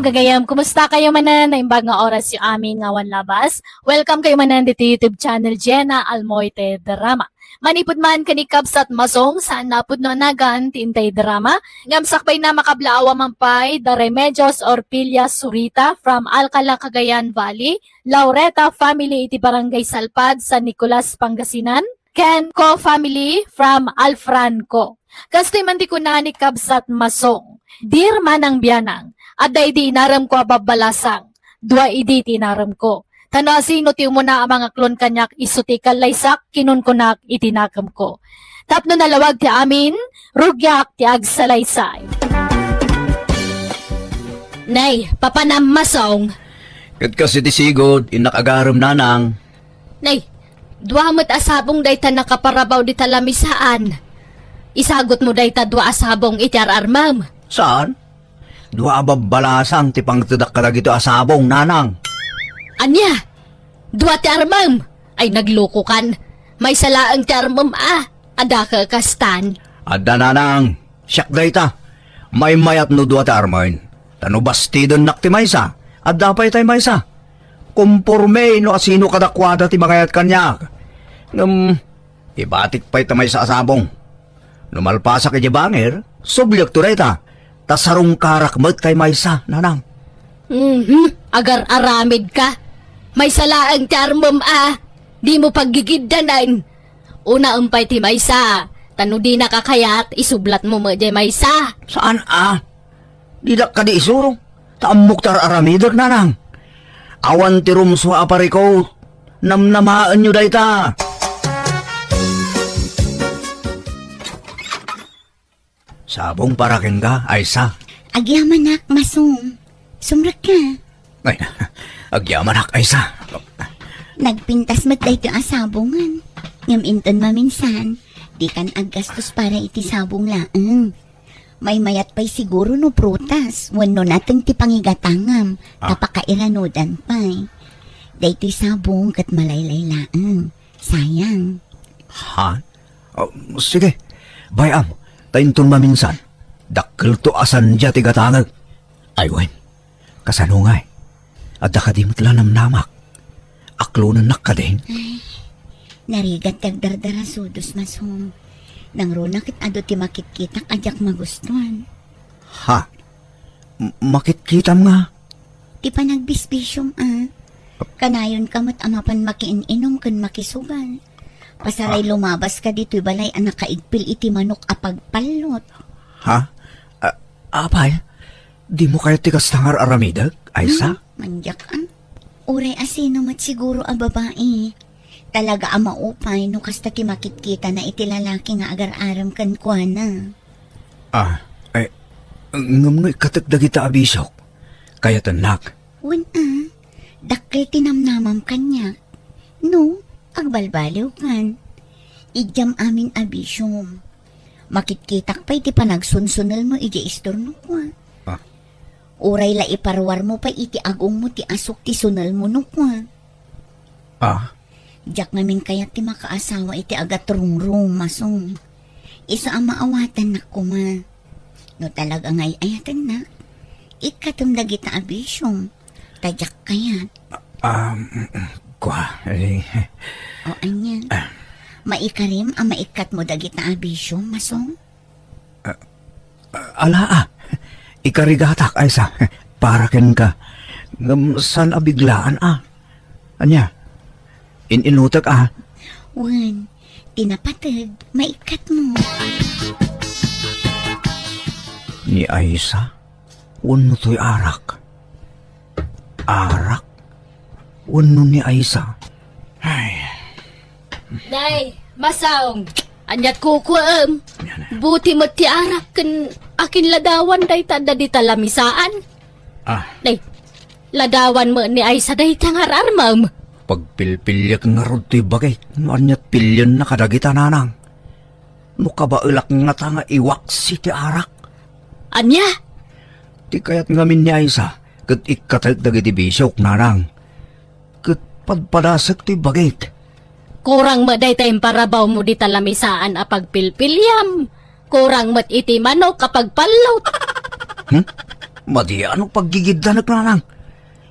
gagayam, kumusta kayo manan? Naimbag nga oras yung amin nga labas. Welcome kayo manan dito YouTube channel Jenna Almoite Drama. Manipod man kanikabs at masong saan napod no nagan tintay drama. Ngamsakbay na makablaawa mampay the Remedios Orpilla Surita from Alcala, Cagayan Valley. Laureta family iti Barangay Salpad, San Nicolas, Pangasinan. Ken Co family from Alfranco. Kastoy man di ko na ni kabs at masong. Dir man ang biyanang. Ada idi inaram ko ababalasang. Dua idi tinaram ko. Tano sino ti mo na ang mga klon kanyak isutikal laysak kinun ko na itinakam ko. Tapno nalawag ti amin, rugyak ti agsalaysay. Nay, papanam masong. Kat kasi ti sigod, inakagaram nanang. Nay, dua mo't asabong dayta nakaparabaw di talamisaan. Isagot mo dayta dua asabong iti ararmam. Saan? Dua ababalasang ti pangtudak kadagito asabong nanang. Anya? Dua ti armam? Ay nagloko kan. May salaang ti armam Ada ka kastan. Adda nanang, siyak dayta. May mayat no dua ti armain. Tano bastidon nak ti maysa. Adda pa'y tay maysa. Kumporme no asino kadakwada ti makayat kanyak. Ibatik pa'y tamay sa asabong. Lumalpasa kay banger, sublyak to dayta. Tasarong karak mat kay maysa, nanang. Agar aramid ka. May salaang charmom Di mo paggigiddanan. Una umpay ti maysa. Tano di nakakayat, isublat mo mo di maysa. Saan Didak ka di isuro. Taamok tar aramidag, nanang. Awan ti rumso apariko. Namnamaan nyo dayta. Sabong parakin ka, Aysa. Agyamanak, masong. Sumrak ka. Ay, agyamanak, Aysa. Nagpintas mat dahi ito asabongan. Ngam inton maminsan, di kan aggastos para iti sabong laeng. May mayat pa'y siguro no prutas. Wano natang ti pangigatangam. Tapakairanudan pa'y. Dahi ito'y sabong kat malaylay laeng. Sayang. Ha? Sige, bayam. Tainton maminsan. Dakkel to asan dya ti gatangag. Ay, wen. Kasanungay. Adda ka di matlanam namak. Aklunan nakadeng. Ay, narigat kagdardara sudos masong. Nang runakit ado ti makitkitak ajak magustuhan. Ha? Makitkitam nga. Ti panagbisbisyong Kanayon kamat amapan makiininom kan makisugan. Pasaray lumabas ka dito'y balay anak kaigpil iti manok apagpalot. Ha? Apay? Di mo kayo tikas tangar aramidag, Aysa? Manjak Uray asino mat siguro a babae. Talaga maupay no kasta ti makitkita na iti lalaki nga agar-aram kan kuana. Ngamngoy katagdag ita abisok. Kaya tanak. Wan dakkel tinamnamam kanyak. No, agbalbaliw kan. Idyam amin abisyong. Makitkitak pa iti panagsunsunal mo iti istorno ko. Uray la iparwar mo pa iti agong mo ti asok ti sunal mo no ko. Diyak ngamin kaya ti makaasawa iti agatrungrung masong. Isa ang maawatan na kuma. No talaga ngay ayatan na. Ikatumdag ita abisyong. Tadyak kayat. O anyan. Maikarim ang maikat mo dagita abisyong masong? Ikarigatak, Aysa. Paraken ka. San abiglaan, Anya? Inutak, Wan, tinapatag, maikat mo. Ni Aysa? Wano to'y arak? Arak? Wano ni Aysa? Ay. Nay, masong. Anyat kukuam. Buti mo ti arak kan akin ladawan day tada di talamisaan. Nay, ladawan mo ni Aysa day tangar armam. Pagpilpilyak nga rod ti bagay. Anyat pilyon na kadagita nanang. Nukabailak nga tanga iwak si ti arak. Anya? Ti kayat ngamin ni Aysa. Kat ikatagdag iti bisyok nanang. Kat padpadasak ti bagay. Kurang maday tayong parabaw mo di talamisaan apag pilpilyam. Kurang mat iti manok kapag palot. Madiyan ang paggigidda nanang.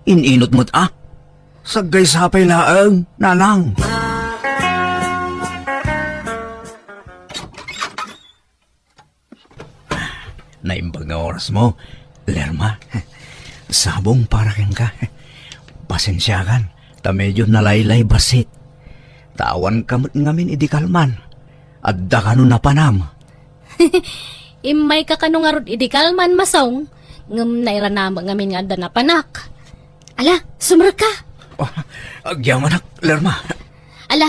Ininot mo't Sagay sapay laang, nanang. Naimbag na oras mo, Lerma. Sabong para kang ka. Pasensyakan, ta medyo nalaylay basit. Tawan kamot ngamin idi kalman. Adda ka nun na panam. Imay ka kanong arod idikalman masong. Ngam nairanama ngamin nga da na panak. Ala, sumra ka. Oh, agyaman ak, Lerma. Ala,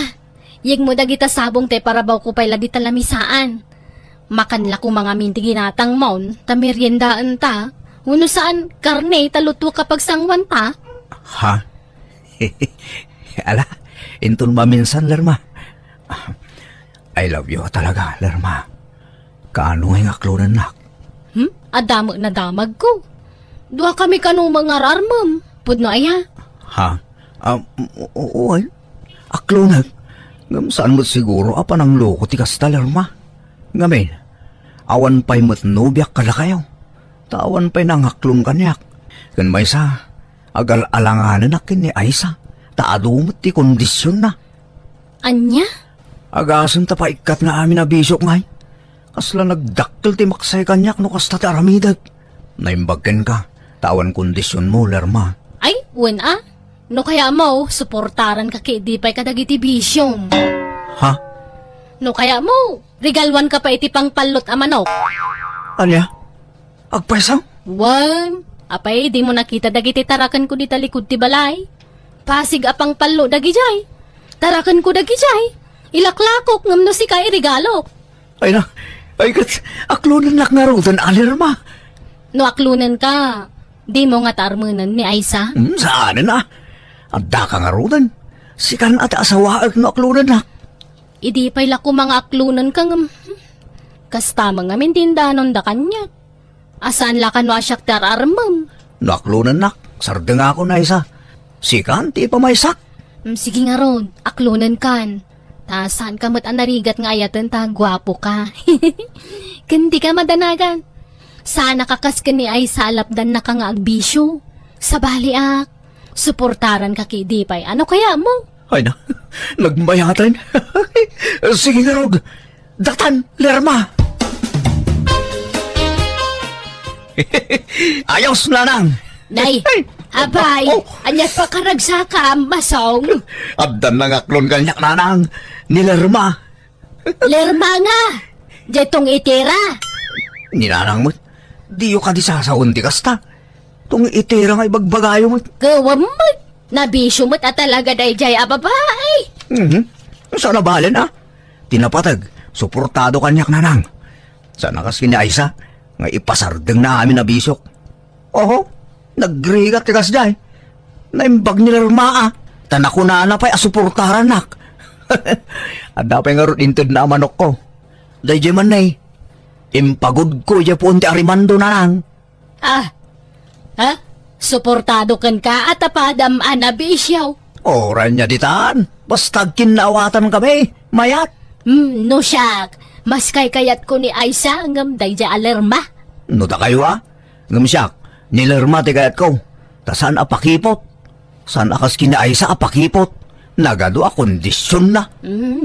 yeg mo dagita sabong te para baw ko pay lagi talamisaan. Makanla ko mga minti ginatang maun, tameryendaan ta. Uno saan, karne, taluto kapag sangwan ta. Ha? Ala, intun maminsan, Lerma. I love you talaga, Lerma. Kaano ang aklunan nak? Adamag na damag ko. Dua kami kanong mga rarmam. Pudno aya. Ha? Oo, aklunan. Ngam saan mo siguro apa ng loko ti kasta, Lerma? Ngamin, awan pa'y matnubiak kala kayo. Tawan pa'y nangaklong kanyak. Kan may sa, agal-alanganan na kini Aisa. Taadumot ti kondisyon na. Anya? Agasan ta pa ikat na amin na bisok ngay. Kasla nagdaktil ti maksay kanyak no kasta ti aramidag. Naimbagken ka, tawan kondisyon mo, Lerma. Ay, wen No kaya mo, suportaran ka kay di pa'y kadagiti bisyong. Ha? No kaya mo, regalwan ka pa iti pang palot a manok. Anya? Agpesang? Wan, apay di mo nakita dagiti tarakan ko di talikod ti balay. Pasig apang palo dagi jay. Tarakan ko dagi jay. Ilaklakok ngam no si kay regalo. Ay na, ay kat, aklunan lak nga rutan, Lerma. No aklunan ka, di mo nga tarmunan ni Aisa. Saan na? Adda ka nga rutan. Sikan at asawaag no aklunan na. Idi pa'y lako mga aklunan ka ngam. Kasta mga mintindanon da kanya. Asan la kan wasyak tararmam. No aklunan nak, sarda nga ako na isa. Sikan, ti pa maysak. Sige nga ron, aklunan kan. Saan ka mo't anarigat nga ayatan ta, gwapo ka. Kandi ka madanagan. Sana kakas ka ni ay salapdan na ka nga agbisyo. Sa baliak, suportaran ka kay Dipay. Ano kaya mo? Ay na, nagmayatan. Sige nga rog, datan, Lerma. Ayos na nang. Nay, abay, anyat pa karagsaka, masong. Abdan na nga klon kanyak nanang, ni Lerma. Lerma nga, jetong itira. Ninanang mo, diyo ka di sasaon ti kasta. Tung itira nga ibagbagayo mo. Gawam mo, nabisyo mo't at talaga day jay ababay. Sana bahalin Tinapatag, suportado kanyak nanang. Sana kas kini Aisa, nga ipasardeng na amin na bisok. Oho, nagrigat tikas jay. Naimbag ni Lerma Tanako na pa'y asuportaran nak. Ada pa nga rin intod na manok ko. Day jay man impagod ko jay po unti arimando nanang. Suportado kan ka at apadam anabisyaw. Oran niya ditaan, basta kinawatan kami, mayat. No siyak, mas kay kayat ko ni Aisa ngam day jay alerma. No da kayo ngam siyak, nilerma ti kayat ko. Tasan apakipot? San akas kina Aisa apakipot? Nagado kondisyon na.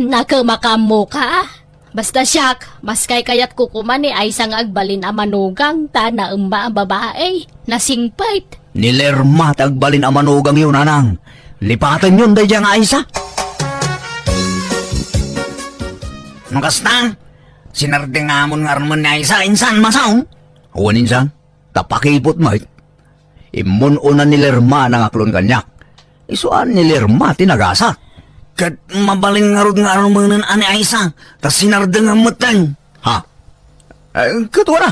Nakamakamo ka. Basta siyak, mas kay kayat ko kuman ni Aisa nga agbalin a manugang ta na ang babae. Nasingpait. Nilerma tagbalin ang manugang yun, nanang. Lipatan yun, day diyang Aisa. Nakasta, sinardingamon nga ramon ni Aisa, insan masaon. Huwan insan, tapakipot mo. Imun una nilerma ng aklon kanyak. Isuan nilerma tinagasa. Kat mabalin nga rin nga ramon ani Aisa, tas sinardingamon mo tang. Ha? Katwa na.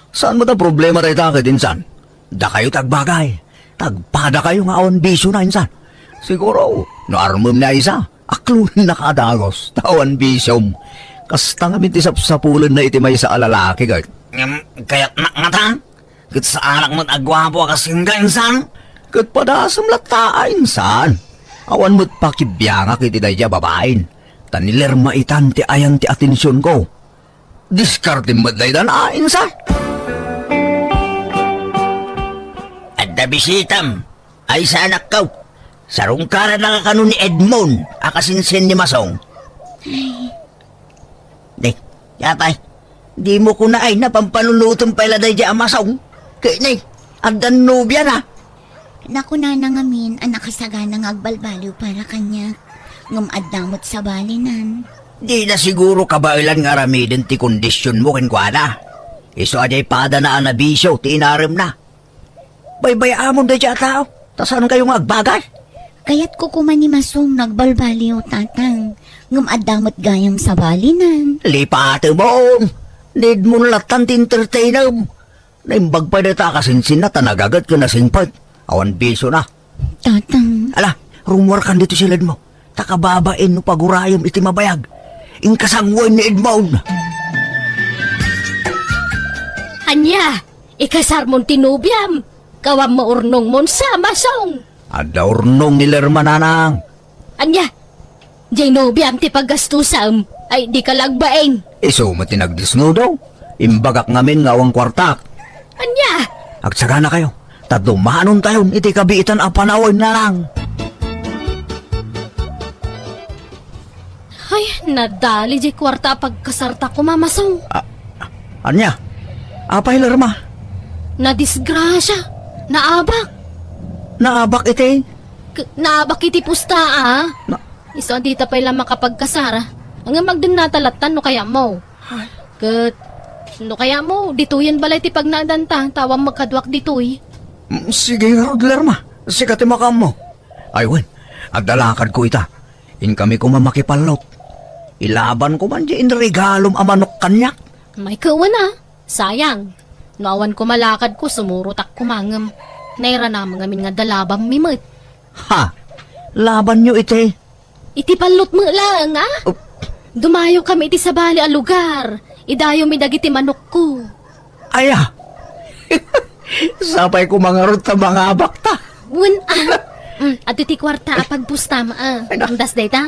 Saan mo ta problema tayo takit, insan? Da kayo tagbagay. Tagpada kayo nga awan bisyo na insan. Siguro, no armum na isa. Aklun na kadagos. Tawan bisyom. Kasta nga minti sapsapulan na iti may sa alalaki. Kaya't nakngatan. Kat sa anak mo't agwapo kasing ka insan. Kat padasam lata insan. Awan mo't pakibiyanga kiti daya babain. Taniler maitan ti ayan ti atensyon ko. Diskartin mo't day na insan. Nagdabisitam. Ay sa anak ko. Sarong kara na kanu ni Edmond. Akasinsin ni Masong. Day, yapay. Di mo ko na ay napampalulutong pala day di Masong. Kaya nay, agdan nubya na. Naku na nangamin, anak kasaganang agbalbaliw para kanya. Ngam addamot sa balinan. Di na siguro kabailan nga ramidin ti kondisyon mo kinkwada. Iso aday pada na anabisyo, ti inarim na. Baybayamon day di tao. Tasan kayong agbagay? Kaya't ko kuman ni Masong nagbalbaliw tatang. Ngam addamot gayam sa balinan. Lipate mo. Need mo latan ti entertainer. Naimbag pa na ta kasinsin na tanagagat ka na singpad. Awan biso na. Tatang, Ala, rumor kan dito silad mo. Takababain no pagurayom iti mabayag. Ingkasangwan ni Edmond. Anya, ikasar mong tinubyam. Kawam maurnong mon sa Masong. Ada urnong ni Lerma nanang. Anya, jay nubyam ti paggastusam. Ay di ka lagbaeng. Iso mo tinagdisno daw. Imbagak ngamin nga awang kwartak. Anya, Agsaga na kayo. Tadumanon tayo iti kabiitan ang panawin na lang. ay nadali jay kwarta pagkasarta ko Masong. Anya? Apay Lerma? Nadisgrasya. Naabak. Naabak iti. Naabak iti pusta ah. Na- Iso dita pa ilang makapagkasara. Ang magdun natalatan no kaya mo. Kat, no kaya mo, dituyan balay ti pagnadanta, tawang magkadwak ditoy. Sige nga Rod Lerma. Sikat makam mo. Ay wen, agdalakad ko ita. In kami ko mamakipalot. Ilaban ko man di in regalom amanok kanyak. May kawan ah. Sayang. Nawan ko malakad ko, sumurutak kumangam. Naira na mga min nga dalabang mimot. Ha? Laban nyo ite. Iti palot mo lang ah. Oh. Dumayo kami iti sa bali a lugar. Idayo mi dagiti manok ko. Aya. Sapay ko mga rod ta mga bakta. Wen ah. At iti kwarta pagpustam ah. Andas data?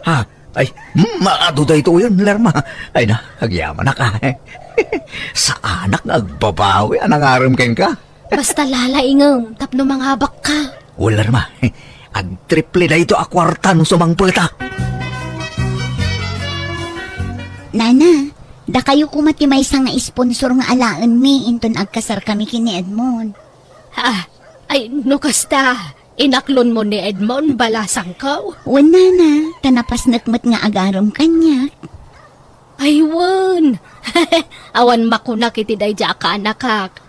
Ha? Ay, maaduday to yun, Lerma. Ay na, agyaman na ka. Sa anak nagbabawi, anang aram ken ka. Basta lalaingam, tapno manghabak ka. O, Lerma, ag-triple na ito akwartan sumang peta. Nana, da kayo kumatimay sa nga sponsor nga alaan mi inton agkasar kami kini Edmond. Ay, no kasta. Inaklon mo ni Edmond balasang ko. Wana na, tanapas nakmat nga agarom kanya. Ay, wan. Awan makunak iti day ja ka anakak.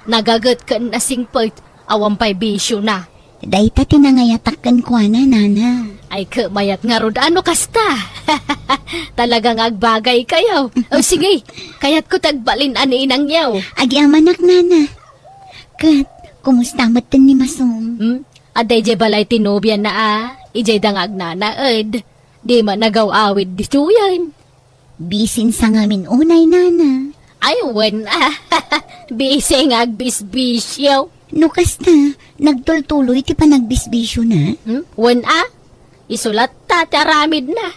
Nagagat ka na singpot. Awan pa'y bisyo na. Dayta tinangayatakkan ko na, Nana. Ay, kamayat nga rod. Ano kasta? Talagang agbagay kayo. O sige, kayat ko tagbalin ani inang yaw. Agyamanak, Nana. Kat, kumusta matan ni Masong? Aday je balay tinubyan na ijay dangag na ed. Di man nagaw-awid dito yan. Bisin sa ngamin unay, Nana. Ay, wen Bising agbisbisyo. No kasta, nagtultuloy ti pa nagbisbisyo na. Wen isulat tataramid na.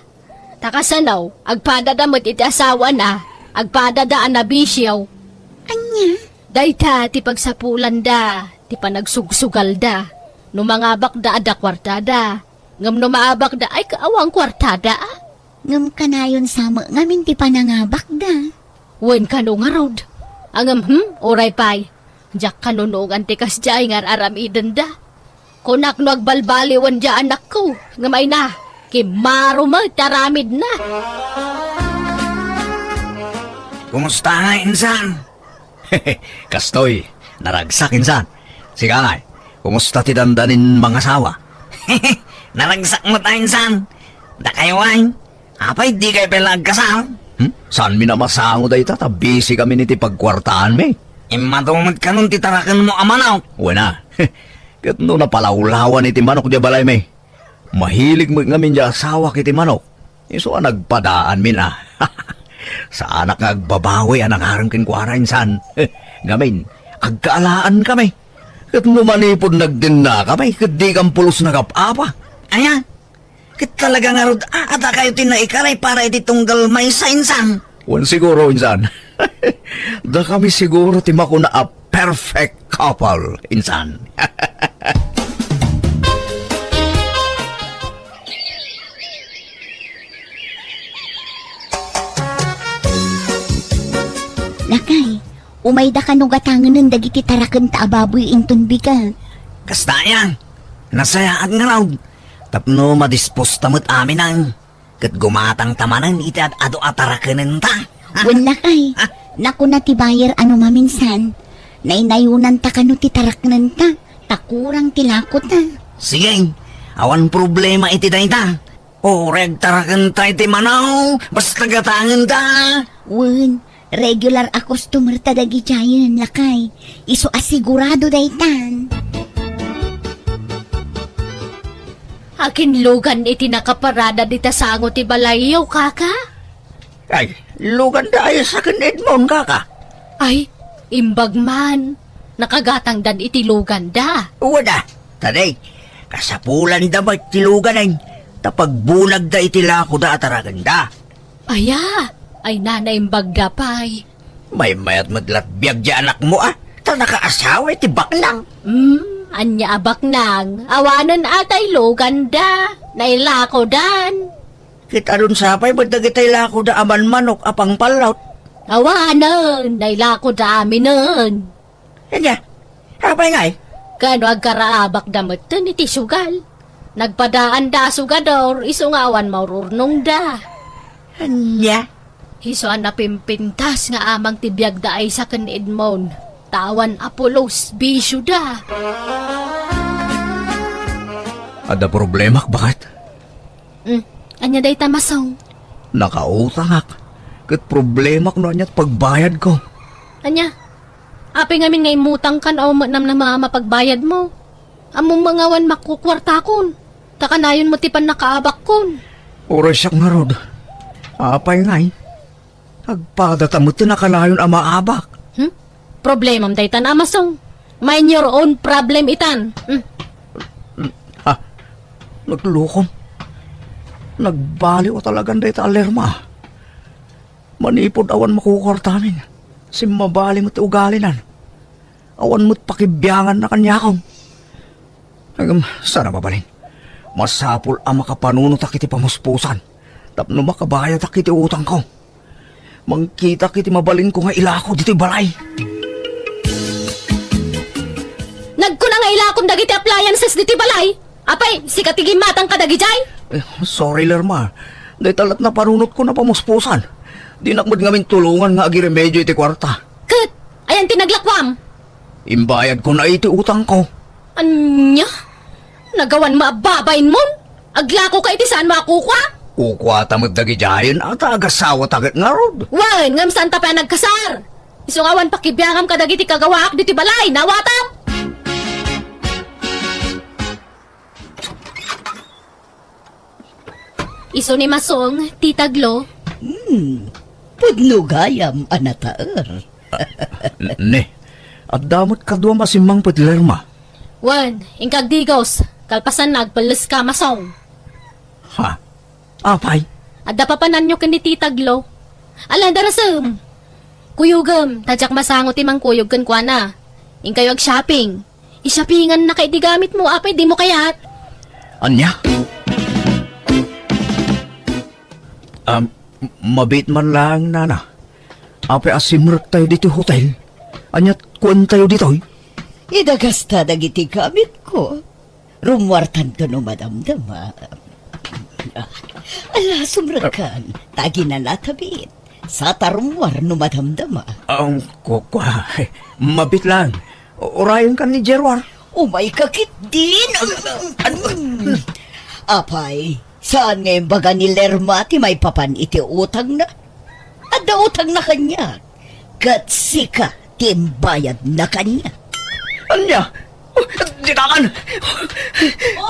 Takasanaw, agpadadamot iti asawa na. Agpadadaan na bisyaw. Anya? Dayta, ti pagsapulan da. Ti panagsugsugal da. Numangabak da ada kwartada. Ngam numaabak da ay kaawang kwartada Ngam kanayon sama ngamin ti panangabak da. Wen kano nga rod. Angam oray pay. Diyak kanunong antikas jay ngar aramiden da. Kunak no agbalbaliwan dya anak ko. Ngamay na. Kimaro mo taramid na. Kumusta nga, insan? Kastoy, naragsak, insan. Sige nga, kumusta ti dandanin mga asawa? Naragsak mo tayo, insan. Da kayo ay, apay di kayo pelag kasal. Saan mi namasango dahi ta? Busy kami niti pagkwartaan mi. Imatumad ka nun titarakan mo amanaw. Wala. Kat no napalaulawan iti manok di balay mi. Mahilig mo ngamin di asawa kiti manok. Iso nagpadaan mi na. Sa anak nga agbabawi anang harang kinkwara insan. Ngamin, agkaalaan kami. Kat numanipod nagdinna kami. Kat di kang pulos na kapapa. Ayan. Kat talaga nga rod, ata kayo tinaikalay para iti tunggal may sa insan. Wan siguro insan. Da kami siguro ti mako na perfect. couple, insan. Lakay, umay da ka no gatangan ng dagiti tarakan ta ababoy inton bigat. Kasta yan. Nasayaan nga raw. Tapno madispos tamot amin ang kat gumatang tamanan iti at ado atarakanan ta. Wen lakay, naku na ti bayer ano maminsan. Nainayunan ta kano ti taraknan ta, takurang tilakot ta. Sige, awan problema iti day ta. O reg tarakan ta iti manaw, basta gatangan ta. Wen, regular a customer ta dagi jayan lakay. Iso asigurado daytan. Akin lugan iti nakaparada dita sango ti balayaw, kaka. Ay, lugan da ay sa akin Edmond kaka. Ay, imbag man. Nakagatang dan iti lugan da. Wala, taday, kasapulan da ba iti lugan ay tapagbulag da iti lako da atarakan da. Aya, ay nanay imbag da pay. May mayat madlatbiag di anak mo ta nakaasawa iti baklang. Anya abak nang. Awanan atay lugan da. Nailako dan. Kita dun sapay, ba't nagitay lako da aman manok apang palaut? Awanan. Nailako da aminan. Kanya, rapay nga Kano agkaraabak damutan iti sugal. Nagpadaan da sugador. Isungawan maururnong da. Kanya, Hiso na pimpintas nga amang tibiyag da ay sa kan Edmond. Tawan Apolos, bisyo da. ada problema bakit? Anya day tamasong. Nakautang ak. Kat problema ko na pagbayad ko. Anya, api ngamin ngay mutang kan o nam na mapagbayad mo. Among mangawan makukwarta kon. Takanayon mo tipan nakaabak kon. Oras siya nga rod. Apay ngay. Agpadata mo tinakalayon ang maabak. Problemam day tan amasong. Mind your own problem itan. Ha? Naglukom. Nagbali o talagang day ta alerma. Manipod awan makukortamin. Simmabali mo't ugalinan. Awan mo't pakibyangan na kanya akong. Sana mabalin. Masapul ang makapanunot akiti pamuspusan. Tapno makabayad akiti utang ko. Mangkita kiti mabalin ko nga ilako dito balay. Nagkuna nga ilakom dagiti appliances diti balay. Apay, sikatigim matang kadagijay. Sorry, Lerma. Dahil talat na panunot ko na pamuspusan. Di nakmad ngamin tulungan nga agi remedyo iti kwarta. Kat, ayan tinaglakwam. Imbayad ko na iti utang ko. Anya? Nagawan maababain mon? Aglako ka iti saan makukwa? Kukwa tamad dagijayan at agasawa tagat nga rod. Wan, ngam saan ta pa nagkasar? Isungawan pakibiyangam kadagiti kagawaak diti balay, nawatam! Iso ni Masong, titaglo. Pudnugayam anataer. Ne, at damot kadwa masimang pati Lerma. Wan, ingkagdigos, kalpasan nagpalas ka Masong. Ha? Apay? Adda papanan nyo kan ni titaglo. Alan darasam. Kuyugam, tadyak masangot imang kuyog kan kwa na. Ingkayo ag shopping. I-shoppingan na kay di gamit mo, apay di mo kayat. Anya? Mabit man lang, nana. Apay asimrek tayo dito hotel. Anyat kuwan tayo dito, Idagasta dagiti kamit ko. Rumwartan to no madamdama. Ala, sumrakan. Tagi na natabit. Sa tarumwar no madamdama. Kukwa. Mabit lang. Orayon ka ni Gerwar. Umay kakit din. Apay, saan ngayon baga ni Lerma ti may papan iti utang na? Ada utang na kanya. Katsika ti bayad na kanya. Anya? Dinakan!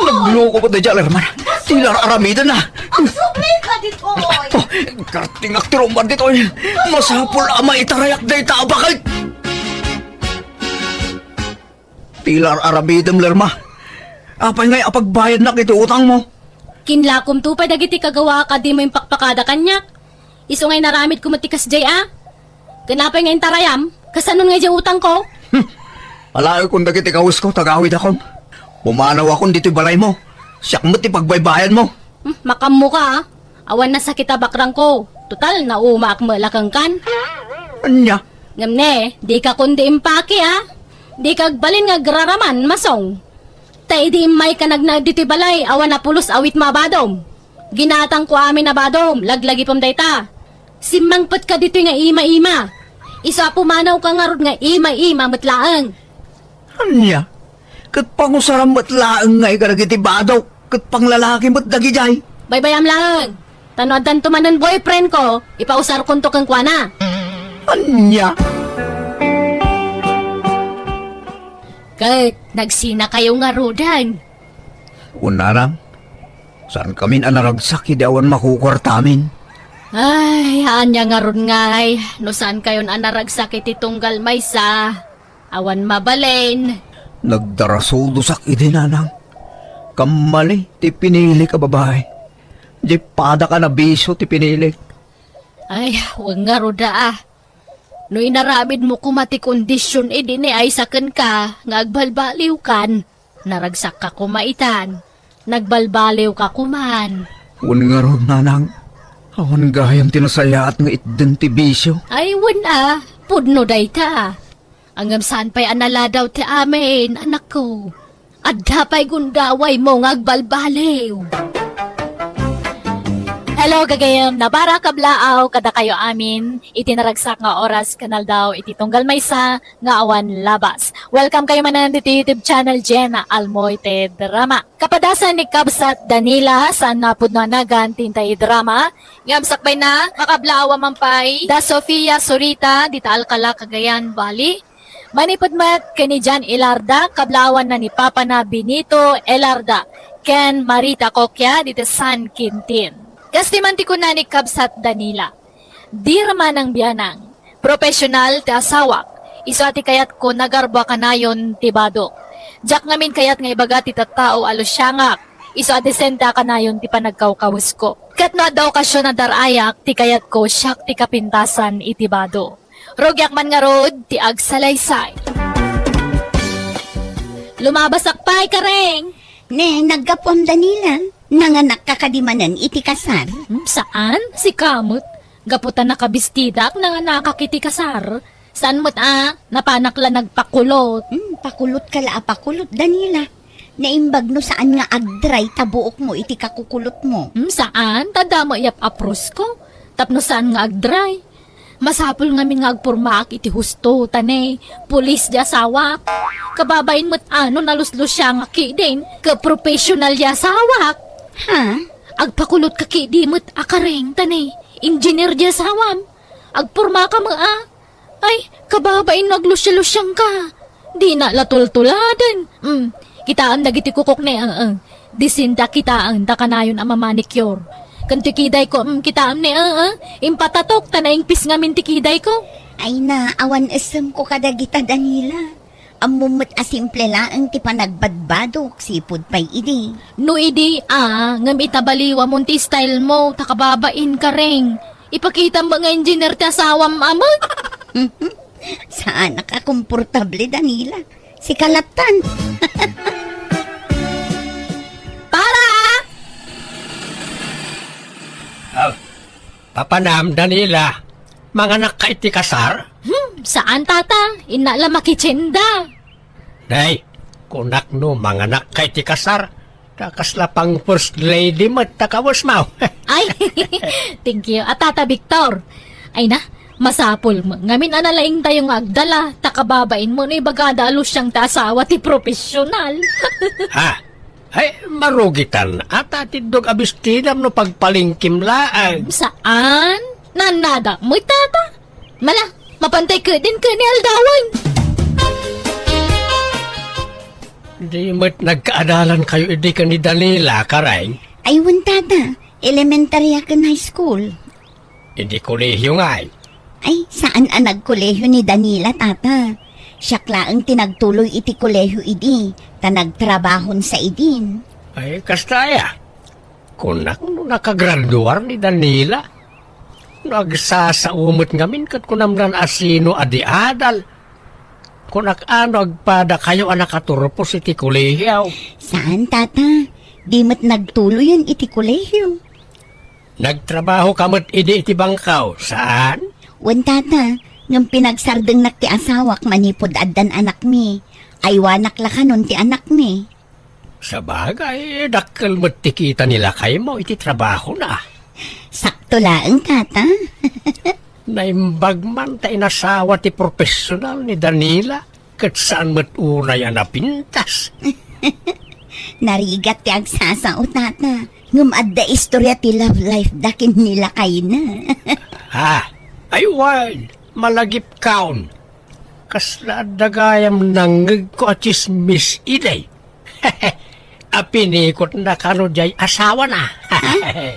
Nagloko ko na dyan, Lerman. Tilar aramida na. Ang subli ka dito, Karting aktirumban dito. Masapul ama itarayak na itabakay. Tilar aramidam, Lerma. Apay ngay apagbayad na kiti utang mo. Kinlakom tu pa dagiti kagawa ka di mo yung pakpakada kanyak. Iso ngay naramid kumatikas jay ah. Ganapay ngayon tarayam, kasanon nga jay utang ko. Alayo kung dagiti kawis ko, tagawid akon. Pumanaw akon dito'y balay mo. Siyak mo't ipagbaybayan mo. Makammo ka ah. Awan na sa kita bakrang ko. Total, naumaak mo lakang kan. Anya? Ngamne, di ka kundi impake ah. Di kag balin nga graraman, masong. Tay di may ka nagnagditi balay, awan na pulos awit mabadom. Ginatang ko amin na badom, laglagi pam dayta. Simangpat ka dito nga ima-ima. Isa pumanaw ka nga rod nga ima-ima matlaang. Anya? Kat pangusaram mo't laang nga ikaragiti badaw. Kat panglalaki mo't dagijay. Baybayam lang. Tanood-tan tumanan boyfriend ko, ipausar konto kang kuana. Anya? Kat, nagsina kayo nga rodan. Unaram, saan kami anaragsak idawan makukwartamin? Ay, anya nga ron ngay. No saan kayon anaragsak iti tunggal maysa. Awan mabalen. Nagdarasudo sak idinanang. Kamali, ti pinili ka babae. Di pada ka na biso ti pinili. Ay, wag nga roda ah. No inaramid mo kumati kondisyon ni ay saken ka, nga agbalbaliw kan. Naragsak ka kumaitan. Nagbalbaliw ka kuman. Un nga ron nanang. Awan gayam tinasayaat nga itden ti bisyo. Ay, wan pudno day ta. Angam saan pa'y anala daw ti amin, anak ko. Adda pa'y gundaway mo nga agbalbaliw. Hello, gagayam. Nabara kablaaw kada kayo amin. Itinaragsak nga oras kanal daw iti tunggal maysa nga awan labas. Welcome kayo manan dito YouTube channel Jenna Almoite Drama. Kapadasan ni Kabsat Danila sa napudno nagan tintay drama. Ngamsakbay na makablaaw mampay da Sofia Surita dita Alcala Cagayan Valley. Manipudmat kani Jan Ilarda kablawan na ni Papa na Benito Elarda ken Marita Kokya dito San Quintin. Kastimanti ko na ni Kabsat Danila. Di raman ang biyanang. Profesional ti asawak. Iso ati kayat ko nagarba kanayon tibado. Jak ngamin kayat nga ibaga ti tattao alusyangak. Iso ati senta kanayon ti panagkawkawis ko. Kat na daw kasyon na darayak ti kayat ko siyak ti kapintasan itibado. Rogyak man nga rod ti agsalaysay. Lumabasak pa'y kareng. Ne, nagkapom Danila. Nanganak ka kadimanan iti kasar. Saan? Si Kamot. Gaputan nakabistida nga nakakiti kasar. Saan mo't napanakla nagpakulot. Pakulot ka la pakulot Danila. Naimbag no saan nga agdray tabuok mo iti kakukulot mo. Saan? Tada mo iyap apros ko. Tapno saan nga agdray. Masapul nga nga agpurmaak iti husto, tanay. Pulis di asawak. Kababain mo't naluslus siya nga kidin. Ka-professional di asawak. Ha? Agpakulot ka kidi mo't akareng, tanay. Engineer di asawam. Agpurma ka mo Ay, kababain naglusya-lusyang ka. Di na latultuladan. Kitaan dagiti kukok na disinta kitaan da kanayon ang mamanicure. Kanti kiday ko, kitaan ni impatatok tanaing pis ngamin ti kiday ko. Ay na, awan esem ko kadagita Danila. Amumot asimple laang ti panagbadbadok, sipod pa'y idi. No idi, ngam itabaliwa mo ti style mo, takababain ka ring. Ipakita mo nga engineer ti asawam amag. Saan nakakomportable Danila? Si Kalatan. Papanam, Danila, mga nakaiti kasar? Saan tata? Inala makitsinda. Nay, kunak no, mga nakaiti kasar. Kakasla pang first lady mo, takawas mo. Ay, thank you. At tata Victor. Ay na, masapol mo. Ngamin analaing tayo nga agdala. Takababain mo na ibagada alos siyang tasawa ti profesional. Ha? Ay, marugitan. At atidog abistinam no pagpalingkim laang. Saan? Nanada mo tata? Mala, mapantay ka din ka ni Aldawan. Di mo't nagkaadalan kayo, hindi ka ni Danila, karay. Ay, tata. Elementary akan high school. Hindi kolehiyo nga. Ay, saan ang nagkolehiyo ni Danila, tata? Siya klaang tinagtuloy iti kolehiyo idi, ta nagtrabahon sa idin. Ay, kastaya. Kunak no nakagraduar ni Danila. Nagsasaumot ngamin kat kunamran asino adi adal. kung ano agpada kayo ang nakaturpos iti kolehiyaw. Saan, tata? Di mat nagtuloy yun iti kolehiyo. Nagtrabaho kamot iti bangkaw. Saan? Wan, tata, ngam pinagsardeng nak ti asawak manipod addan anak mi. Aywanak la kanon ti anak mi. Sa bagay, dakkel mo't tikita nila kayo mo iti trabaho na. Sakto laeng, tata. Naimbag man ta inasawa ti profesional ni Danila kat saan mo't unay ang napintas. Narigat ti agsasao, tata. Ngam adda istorya ti love life dakin nila kay na. Ha? Aywan, malagip kaon. Kasla dagayam nangag ko at chismis iday. Apinikot na kano jay asawa na.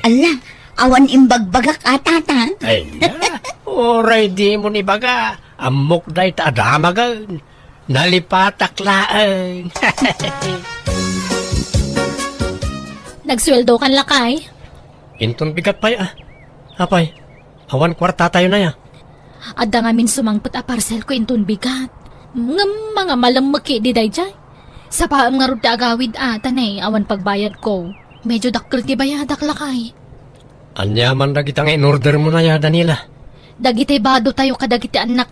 Ala, awan imbagbagak tata. Ay na, oray di mo ni baga. Amok day ta adamagan. Nalipatak laang. Nagsweldo kan lakay. Inton bigat pa'y Apay, awan kwarta tayo na ya. Adda nga min sumangpot a parcel ko inton bigat. Nga mga malamaki di day jay. Sa paam nga rod agawid tanay awan pagbayad ko. Medyo dakkel ti bayadak lakay. Anya man na kitang in-order mo na ya, Danila. Dagiti bado tayo kadagiti anak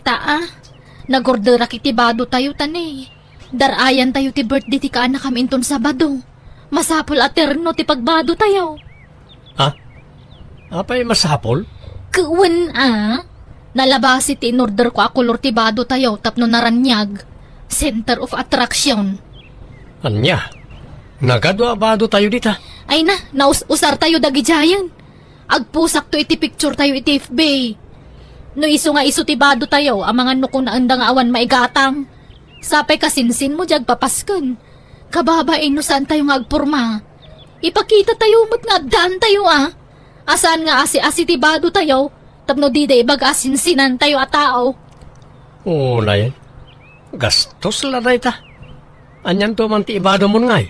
Nag-order kiti bado tayo tanay. Darayan tayo ti birthday ti kaanak kami inton Sabado. Masapol aterno ti pagbado tayo. Ha? Apay masapol? Kuwan Nalabasi ti in-order ko a kolor ti bado tayo tapno naranyag. Center of attraction. Anya? Nagadwa bado tayo dita. Ay na, usar tayo dagi jayan. Agpusak to iti picture tayo iti FB. No iso nga iso ti bado tayo, ang mga nuko na andang awan maigatang. Sapay kasinsin mo jag papasken. Kababain no saan tayo nga agpurma. Ipakita tayo mo't nga daan tayo Asan nga asi ti bado tayo, tapno di day bag asinsinan tayo a tao. Oo na yan. Gastos la na ita. Anyan to man ti ibado mo nga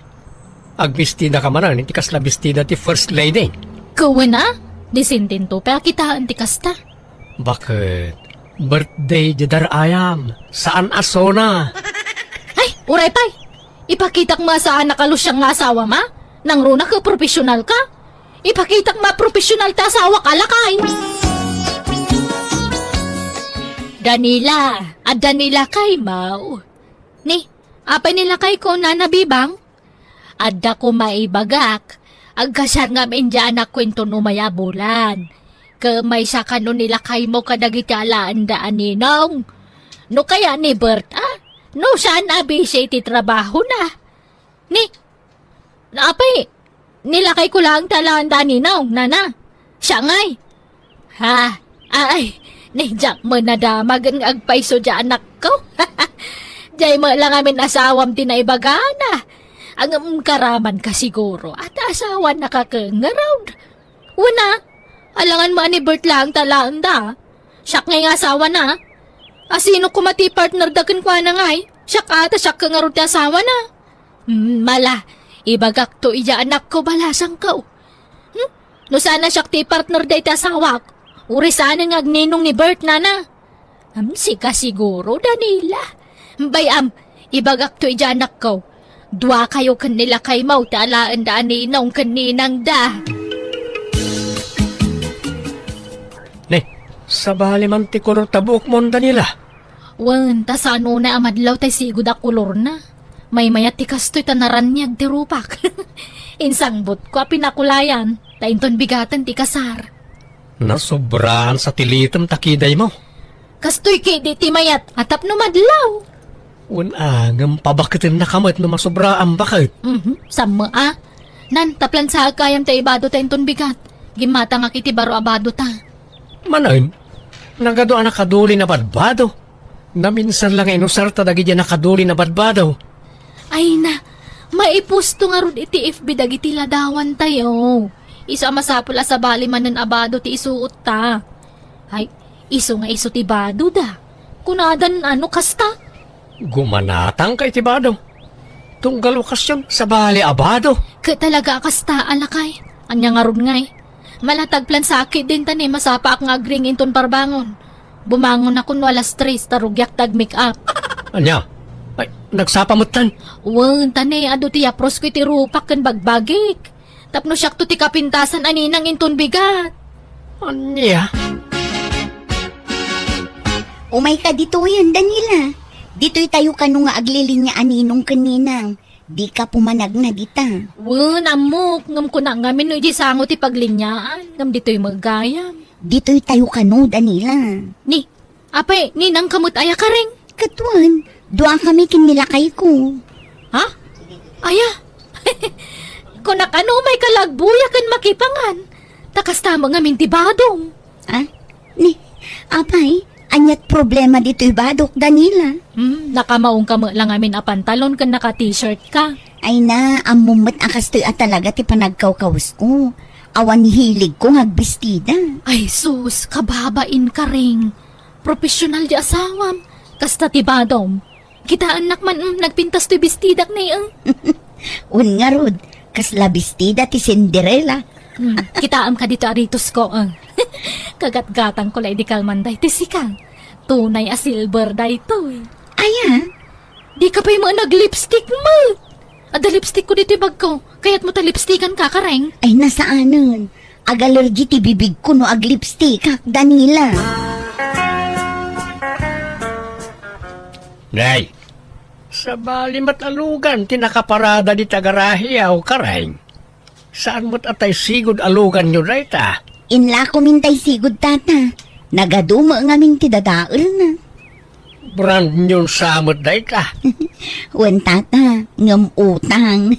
Agbistida ka man iti kasla bestida ti first lady. Kuwan disintin to, pa kitaan ti kasta. Bakit? Birthday di darayam. Saan asona? Ay, uray pay! Ipakitak ma saan nakalusyang nga asawa ma? Nang runa ka profesional ka? Ipakitak ma profesional ta asawa ka lakay! Danila kay mau. Ni, apay nila kay ko na nabibang? Adda ko maibagak. Agkasar nga mindya anak kwento numaya bulan. Kamay sa kano nila kay mo kadagiti alaan daan ninong. No kaya ni Bert No saan abisay ti trabaho na. Ni, apay, nilakay ko lang talaan daan ninong, nana. Siya ngay. Ha, ay, nijak mo na damag ang agpaiso dya anak ko. Diyay mo lang amin asawam tinaibagana. Ang karaman ka siguro at asawa nakakangaraw. Una, alangan mo ni Bert lang talaan da. Siyak ngay nga asawa na. Asino kumati partner dagan kwa na ngay. Siyak ata siyak kangarod ti asawa na. Mala, ibagak to iya anak ko balasang ka. No sana siyak ti partner day ti asawa ko. Uri sana nga agninong ni Bert nana. Sika siguro, Danila. Bayam, ibagak to iya anak ko. Dua kayo kanila kay mau talaan daan ni inong kaninang da. Ne, sa bali man ti kolor tabuk mo, Danila. Wan, tasano na amadlaw tay sigud a kulor na. May mayat ti kastoy tanaranyag ti rupak. Insangbot ko a pinakulayan, tainton bigatan ti kasar. Nasobrahan sa tilitam takiday mo. Kastoy kay di ti mayat, atap no madlaw. Unangam pabakitin na kamot no masobraan bakit? Sama Nan, taplan sa kayam ta ibado tainton bigat. Gimata nga kiti baro abado ta. Manan, nagado anak kaduli na badbado. Na minsan lang inusar ta dagi dyan nakaduli na badbado. Ay na, maipusto nga rod iti FB dagiti ladawan tayo. Iso masapula sa bali manan abado ti isuot ta. Ay, iso nga iso ti bado da. Kunadan kasta? Gumanatang kay tibado. Tunggal okasyon sa bali abado. Talaga kasta alakay. Anya nga rod ngay. Malatag plan sakit din tani masapa ak nga agring inton parbangon. Bumangon ako no alas 3 tarugyak tag make up. Anya? Ay, nagsapamutan. Wan, tanay, ado ti apros ko iti rupak kan bagbagik. Tapno siyak to ti kapintasan aninang inton bigat. Anya? Umay ka dito yan, Danila. Dito'y tayo kanu nga aglilinya aninong kaninang. Di ka pumanag na dita. Wan, amok, ngam ko na ngamin no di sango ti paglinyaan. Ngam dito'y magayam. Dito'y tayo kanu, Danila. Ni, apay, ninang kamot aya ka ring. Katuan, doon kami kinilakay ko. Ha? Aya? Kung nakano may kalagbuya kan makipangan. Takas tama nga mintibadong. Ah? Ni, apay, anyat problema dito'y badok, Danila. Nakamaong ka mo lang amin a pantalon kan naka-t-shirt ka. Ay na, amumot akas to'y talaga ti panagkawkaws ko. Awan hilig ko hagbistida. Ay sus, kababain ka ring. Profesional di asawam. Kasta tibadom. Kita anak man nagpintas to bistidak na yung. Un nga rod, kas labistida ti Cinderella. Kitaam ka dito aritos ko ang. Kagat-gatang ko la di kalmanday ti sikang. Tunay a silver day to eh. Aya, Di ka pa yung mga nag-lipstick mo. Ada lipstick ko dito yung bag ko. Kaya't mo ta lipstickan ka kareng. ay nasaanon. Ag-allergy ti bibig ko no ag lipstick, hak, Danila. Nay, sa bali matalugan, tinakaparada di tagarahiyaw, kareng. Saan mo't atay sigod alugan nyo na ita? Inla ko mintay sigod tata. Nagaduma ngamin ti dadaol na. Brand nyo samot na ita. Wan tata, ngam utang.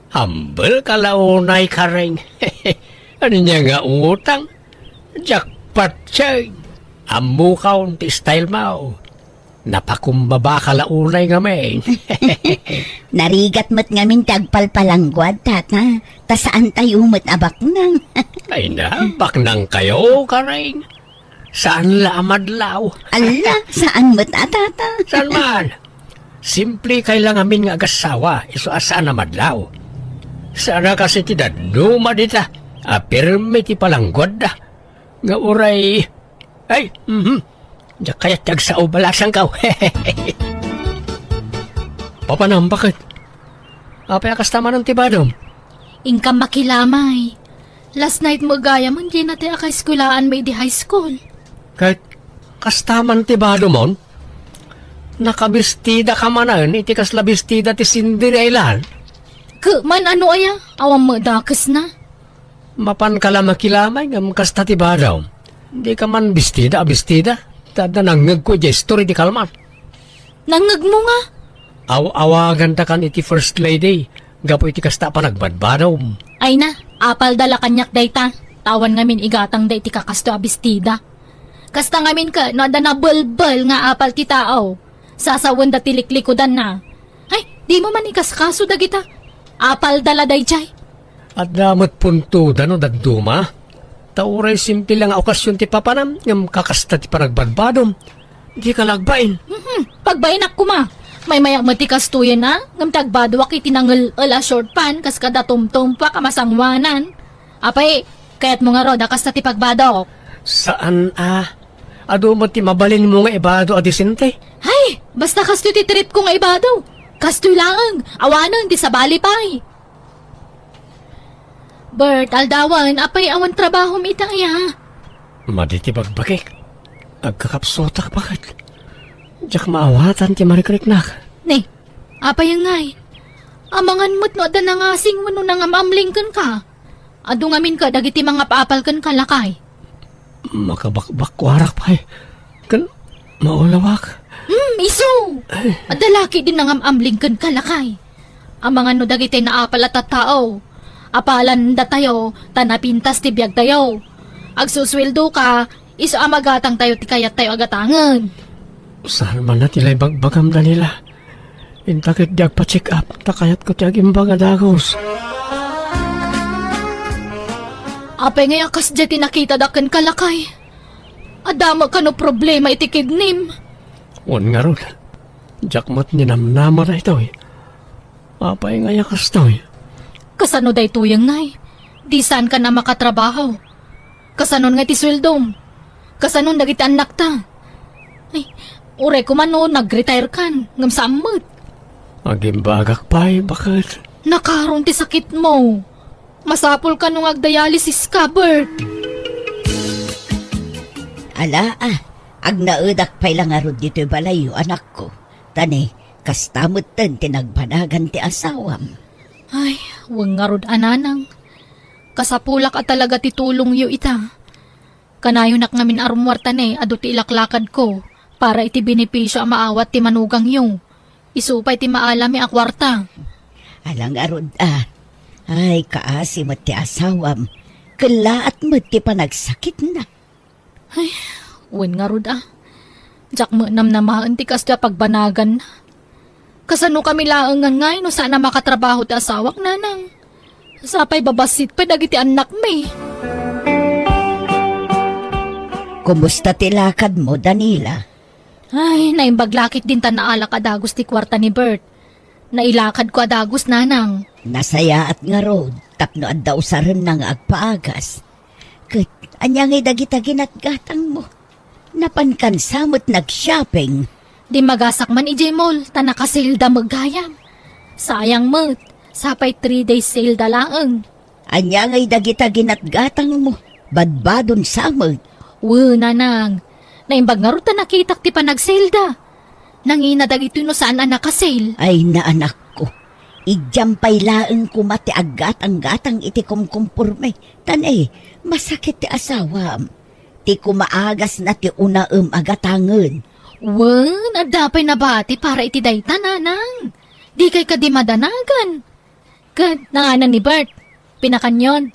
Humble kalaunay kareng. Ano niya nga utang? Jackpot siya. Amukaw ti style mo. Napakumbaba kalaunay nga men. Narigat mo't ngamin ti agpalpalangguad tata. Ta saan tayo mo't abak nang. Ay na, baknang kayo kareng. Saan la amadlaw? Ala, saan mo't atata? Saan man? Simple kailangan amin nga agasawa, iso asaan na madlaw. Sana kasi ti daduma dita, pirme ti palanggod da. Nga uray, ay, diya kaya tiyag sa ubalasan kaw. Papanam, bakit? Apay akas tama ng tibadom. Ingkam makilamay. Last night mo gaya mo, hindi natin akay skulaan may di high school. Kahit kastaman tibadom mon, nakabistida ka manan, iti kas labistida ti Cinderella. Man ano aya? Awang mo dakas na. Mapan ka lang makilamay ng kasta ti badaw. Di ka man bistida. Tada nangag ko story di kalman. Nangag mo nga. Awagan ta kan iti first lady. Gapo iti kasta pa nagbadbadaw. Ay na, apal dala kanyak dayta. Tawan ngamin igatang day ti kakasto abistida. Kasta ngamin ka, no ada na bulbul nga apal ti tao. Sasawan da tiliklikodan na. Ay, di mo man ikaskaso da kita. Apal dala day jay. At damot punto da no dagduma. Tauray simple lang nga okasyon ti papanam. Ngam kakasta ti panagbadbadom. Di ka lagbain. Pagbainak ko ma. May mayak matikas tuyan na. Ngam tagbadwak itinanggal ala short pan. Kas kada tumtumpa kamasangwanan. Apay, kaya't mo nga roda kas ti pagbadok. Saan Ado mo ti mabalin mo nga ibado adisente. Hay, basta kasto ti trip ko nga ibadaw. Kastoy lang, awanan ti sabali pay. Bert, aldawan, apay awan trabaho mi itaya. Maditi bagbakik. Agkakapsotak bakit? Diyak maawatan ti marikriknak. Ne, apay yung ngay. Amangan mo't no, da nangasing wano nang amamling kan ka. Ado ngamin ka, dagiti mga paapal kan kalakay. Makabakwarak pa Kan maulawak. Iso! Adalaki din nang amamling kan kalakay. Amangan no dagiti naapal at tao. Apalan da tayo, tanapintas ti biyag tayo. Agsusweldo ka, iso amagatang tayo ti kayat tayo agatangan. Saan man na tila'y bagbagam na nila. Intakit diag pa-check up, takayat ko tiyag imbaga dagos. Apay ngay akas dyan tinakita dakan kalakay. Adama ka no problema iti kidnim. Wan nga ron. Jakmat ninamnama na ito Apay nga yakas to Kasano day tuyang ngay. Di saan ka na makatrabaho. Kasanon nga ti sweldom. Kasanon dagiti anak ta. Ay, Ure ko man no, nag-retire kan. Ngam samot. Agimbagak pa'y bakit? Nakaroon ti sakit mo. Masapol ka nung ag-dialysis ka, Bert. Ala ag naudak pa'y lang arod dito'y balayo, anak ko. Tani, kastamot ten tinagbanagan ti asawam. Ay, wang nga rod ananang. Kasapulak at talaga titulong yu ita. Kanayo nak ngamin arumwarta ne, ado ti ilaklakad ko. Para iti benepisyo ang maawat ti manugang yu. Isupay ti maalami ang kwarta. Alang arod Ay, kaasi mo ti asawam. Kalaat mo ti panagsakit na. Wen nga rod Jak mo namnamaan ti kasda pagbanagan na. Kasano kami laang ngay no sana makatrabaho ti asawak nanang. Sapay babasit pa dagiti anak may. Kumusta ti lakad mo, Danila? Ay, naimbaglakit din ta naalak adagos ti kwarta ni Bert. Nailakad ko adagos nanang. Nasaya at nga road, tapno at daw sa rin nang agpaagas. Kat, anyangay dagita ginatgatang mo. Napankansamot nag-shopping. Di magasak man ijemol, ta nakasilda magayam. Sayang mo't, sapay 3 days sale dalaang. Anyangay dagita ginatgatang mo. Badbadon samot. Nanang, naimbag nga ro ta nakitak ti panagsilda. Nangina dagito no saan na nakasale. Ay na anak ko. Igjampay laeng kumati aggatang-gatang iti kumkumpurme. Tanay, masakit ti asawam. Ti kumaagas na ti unaem agatangen. Adapay na bati para iti dayta nanang. Di kay kadi madanagan. Kad, nanganan ni Bert, pinakanyon.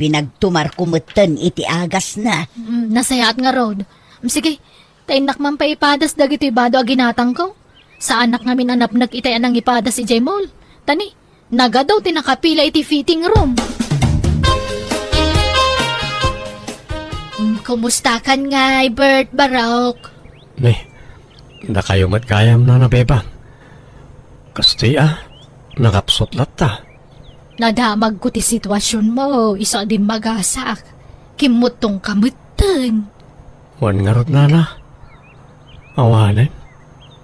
Pinagtumar kumutan iti agas na. Nasayaat nga road. Sige, tainak man pa ipadas dagito ibado a ginatang ko. Sa anak ngamin anap nag-itay anang ipadas si Jemol. Tani, naga daw tinakapila iti fitting room. Kumusta kan nga, Bert Barok? Na kayo matkayam na nabebang. Kasti nakapsot latta. Nadamag ko ti sitwasyon mo, isa din magasak. Kimutong kamutan. Wan nga rot nana. Awanan.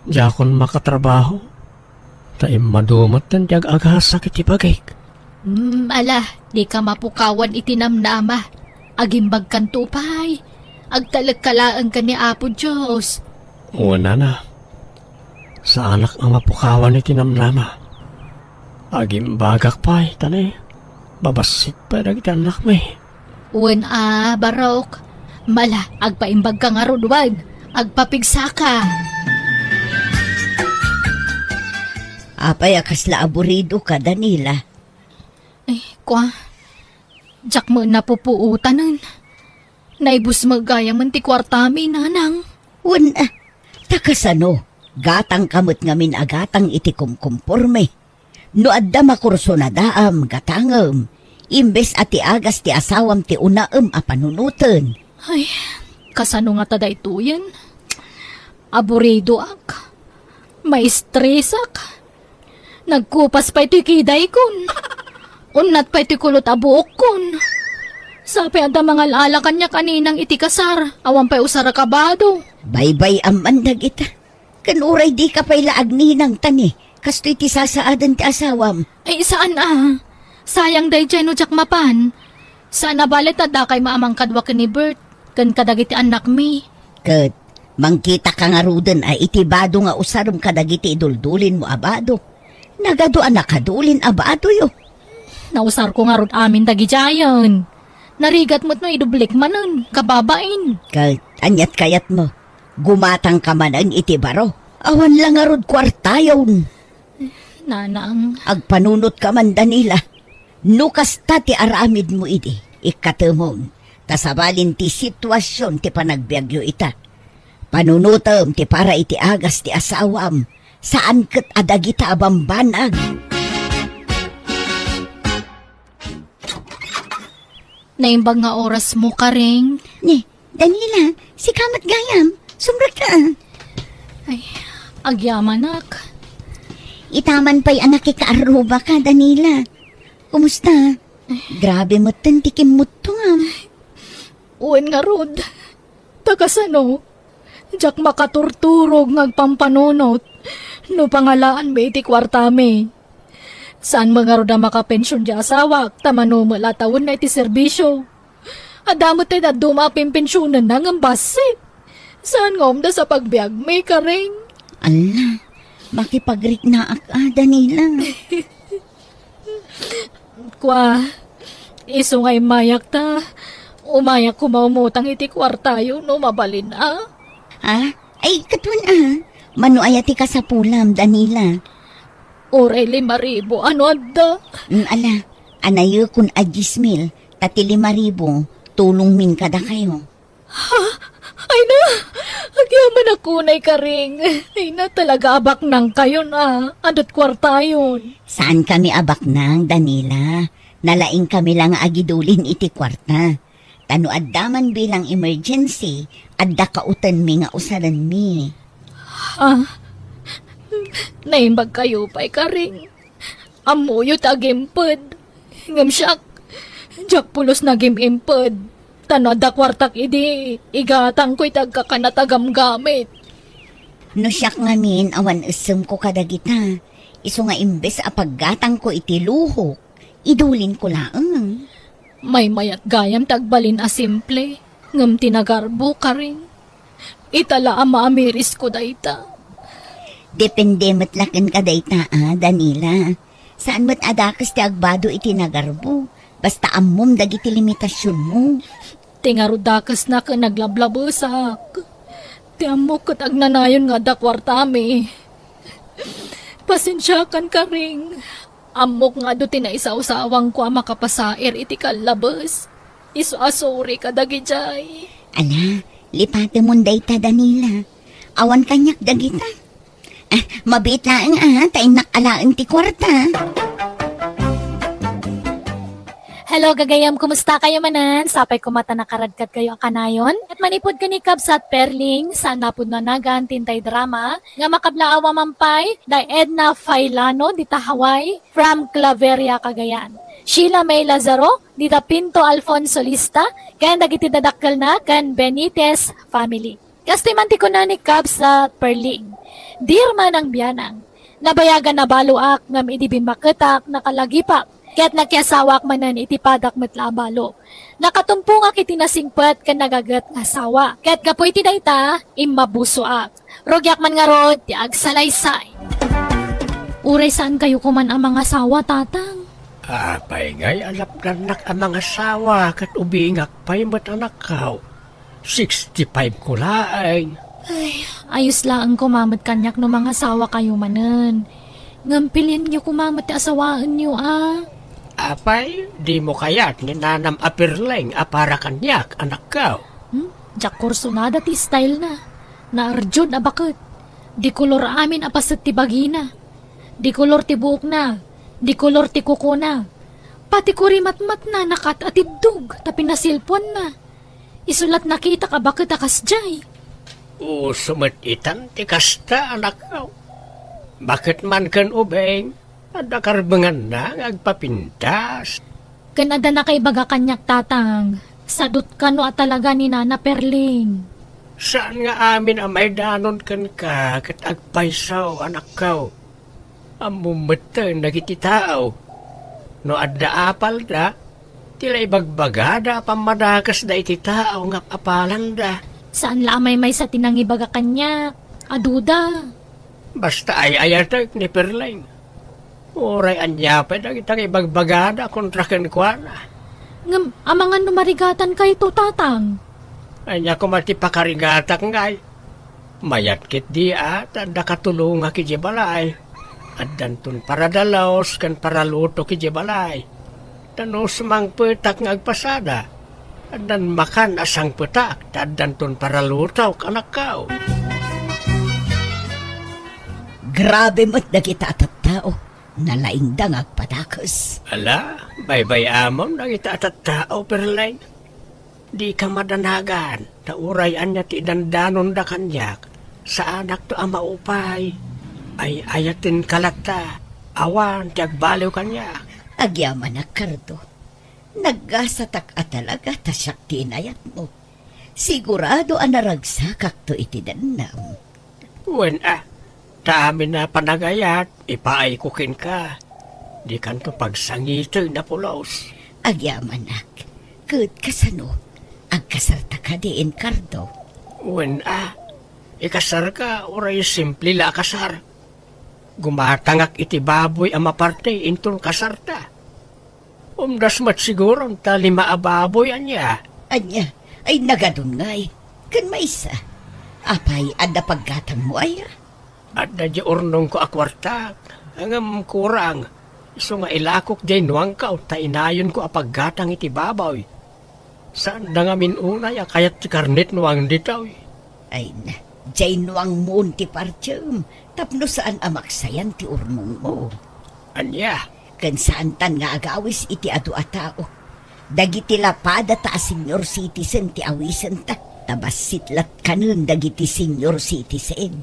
Jakon makatrabaho. Taim madumat tan tiag agasak iti bagay. Ala, di ka mapukawan itinamnama. Agimbag kan tupay. Agtalagkalaan ka ni Apo Diyos. Una na. Sa anak ang mapukawan iti namnama. Agimbagak pa'y tanay. Babasit pa dagiti anak may. Barok. Mala, agpaimbag ka nga rodwag. Agpapigsa ka. Apay akasla aburido ka, Danila. Jak mo napupuutanan. Naibus magaya man ti kwartami, nanang. Takasano, gatang kamot ngamin agatang iti kumkumpurme. No adda makurso na daam, gatangam. Imbes ati agas ti asawam ti unaem a panunutan. Ay, kasano nga tada ito yan? Aburido ak. May stress ak. Nagkupas pa ito'y kiday kun. Unat pa ito'y kulot abuok kun. Sabi ang mga lalakan niya kaninang iti kasar. Awan pa'y usara kabado. Baybay amandag ita. Kanuray di ka pa'y laag ninang tani. Kasto'y ti sasaadan ti asawam. Ay, saan Sayang day dyan no jak mapan. Saan balit ada kay maamang kadwa ni Bert. Kan kadagiti anak mi. Kat, mangkita ka nga ruden ay itibado nga usarum kadagiti iduldulin mo abado. Nagado anak kadulin abado yo. Nausar ko nga rod amin dagi jayon. Narigat mo't no idublik manon, kababain. Kat, anyat kayat mo. Gumatang ka man ang itibaro. Awan lang nga rod kwartayon. Nanang. Agpanunot ka man, Danila. Nukas ta ti aramid mo idi. Ikatemong. Tasabalin ti sitwasyon ti panagbiagyo ita. Panunutom ti para iti agas ti asawam. Saan ket adagita abambanag. Naimbag nga oras mo ka ring. Danila, si Kamat Gayam, sumrat ka. Ay, agyaman ak. Itaman pa'y anak ikaaruba ka, Danila. Kumusta? Grabe mo tantikim mo to nga. Uwan nga rod. Takasano. Jak makaturturog ngagpampanunot. No pangalaan may iti kwartami. Saan mga roda makapensyon di asawak, tamano malatawon na iti serbisyo. Adamot tayo na dumapin pensyonan na ng basit. Saan nga umda sa pagbiag may karing? Ala, makipagrik na Danila. Kwa, iso nga'y mayak ta. Umayak kumaumutang iti kwartayo no mabalin Ha? Ay, katun Mano ayati ka sa pulam, Danila. Oray 5,000, ano adda? Ala, anayo kun adjismil, tati 5,000, tulong min kada kayo. Ay na, agyaman ako na'y karing. Ay na talaga abak nang kayo na. Andot kwartayon. Saan kami abak nang, Danila? Nalaing kami lang agidulin iti kwarta. Tano addaman bilang emergency, adda kautan mi nga usaran mi. Naimbag kayo pa'y karing. Amuyot agimpod. Ngam siyak, jak pulos na gimimpod. Tano da kwartak idi, igatang ko'y tagkakanatagam gamit. No siyak nga min, awan usem ko kadagita. Iso nga imbes a paggatang ko iti luhok, idulin ko laang. May mayat gayam tagbalin a simple. Ngam tinagarbo karing. Itala ang maamiris ko dayta. Depende matlaken ka dayta, Danila. Saan mat adakas ti agbado iti nagarbo? Basta amom dagiti limitasyon mo. Tingarudakas na ka naglablabusak. Ti amok kat agnanayon nga da kwartami. Pasensyakan ka ring. Amok nga do tinaisaw-sawang ko ang makapasair iti kalabas. Iso asuri ka dagijay. Ala, lipate mon dayta, Danila. Awan kanyak dagita. Mabit laang tayo nakalaan ti kwarta. Hello gagayam, kumusta kayo manan? Sapay kumata nakaradkat kayo kanayon. At manipod ka ni Kabs at Perling sa napod na nagan tintay drama. Nga makablaawa mampay, da Edna Failano, dita Hawaii, from Claveria, Cagayan. Sheila May Lazaro, dita Pinto Alfonso Lista, kan dagiti dadakkel na kan Benitez family. Kastimanti ko na ni Kabs at Perling. Dear manang biyanang, nabayagan na baluak ngam idibin maketak nakalagipak. Kaya't nakiasawak manan iti padak metlabalo. Nakatumpong ak iti nasingpet kan nagagat nga sawa. Kaya't kapoy ti dayta, imabusoak. Rogyak man nga rod, ti agsalaysay. Uray saan kayo kuman ang mga sawa, tatang? Apay ngay alap nanak ang mga sawa kat ubingak pa'y matanak kao. 65 ko laing. Ayos lang kumamat kanyak no mga sawa kayo manan. Ngampilin niyo kumamat ti asawaan niyo, Apay, di mo kaya't ni nanam apirleng apara kanyak anak kao. Jak kursunada ti style na. Naarjun abakot. Di kolor amin apasit ti bagina. Di kolor ti buok na. Di kolor ti kuko na. Pati kurimat-mat na nakat atidug tapi nasilpon na. Isulat nakita ka bakit akas jay. Sumatitan ti kasta anak kao. Bakit man kan ubeng? Ada karbengan na agpapintas. Kanada na kay baga kanyak tatang. Sadot ka no at talaga ni Nana Perling. Saan nga amin ang may danon kan ka kat agpaysaw anak kao? Amumatan nagiti tao. No adda apal da, tila ibagbagada pamadakas da iti tao nga apalan da. Saan lamay may sa tinangi baga kanyak? Aduda. Basta ay ayatek ni Perling. Oray anyapay da kitang ibagbagada kontra kenkwana. Ngam, amangan numarigatan kay to tatang. Anya ko matipakarigatak ngay. Mayat kit di at anda katulong ki jebalay. At dantun para dalaos kan para luto ki jebalay. Tanos mang petak ngagpasada. At dan makan asang petak. At dantun para luto kanak kao. Grabe mo't dagita at tao. Nalaing dangag patakas. Ala, baybay amon nagita at tao perlay. Di ka madanagan. Naurayan niya ti dandanon da kanyak. Sa anak to ang maupay. Ay ayatin kalata. Awan, tiagbaliw kanyak. Agyaman na kardo. Naggasatak at talaga tasyak tinayat mo. Sigurado ang naragsakak to iti danam. Wen dami na panagayat, ipaay kukin ka. Di kanto pagsangito na pulos. Agyamanak, kud kasano, agkasarta ka di Encardo. Wen ikasar ka, oray simple la kasar. Gumatangak iti baboy ang maparte intol kasarta. Umdas mat siguro ang tali maababoy anya. Anya, ay nagadun ngay. Kan maysa, apay ada paggatang mo ay. At na di urnong ko akwartak, hanggang kurang. Iso nga ilakok di nuwang ka, o tainayon ko apaggatang iti baboy. Saan na nga minunay, kayat ti karnet nuwang ditaw. Ay na, jay nuang moon ti partyum, tapno saan amaksayan ti urnong mo. Anya, Kan saan tan nga agawis iti adu a tao. Dagiti lapada ta a senior citizen ti awisen ta. Tabas sitlat kanun dagiti senior citizen.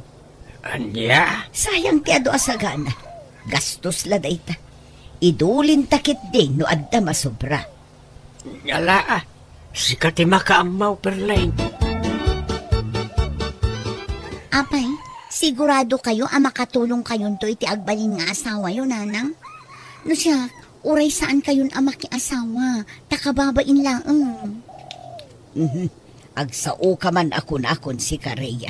anya, Sayang ti adu asagana. Gastos la dayta. Idulin takit din no adda masobra. Yala sikat ti makaamaw perlain. Apay, sigurado kayo makatulong kayon to iti agbalin nga asawa yun, nanang? No siya, uray saan kayon makiasawa, takababain lang. Agsao ka man ako na akon si Kareya.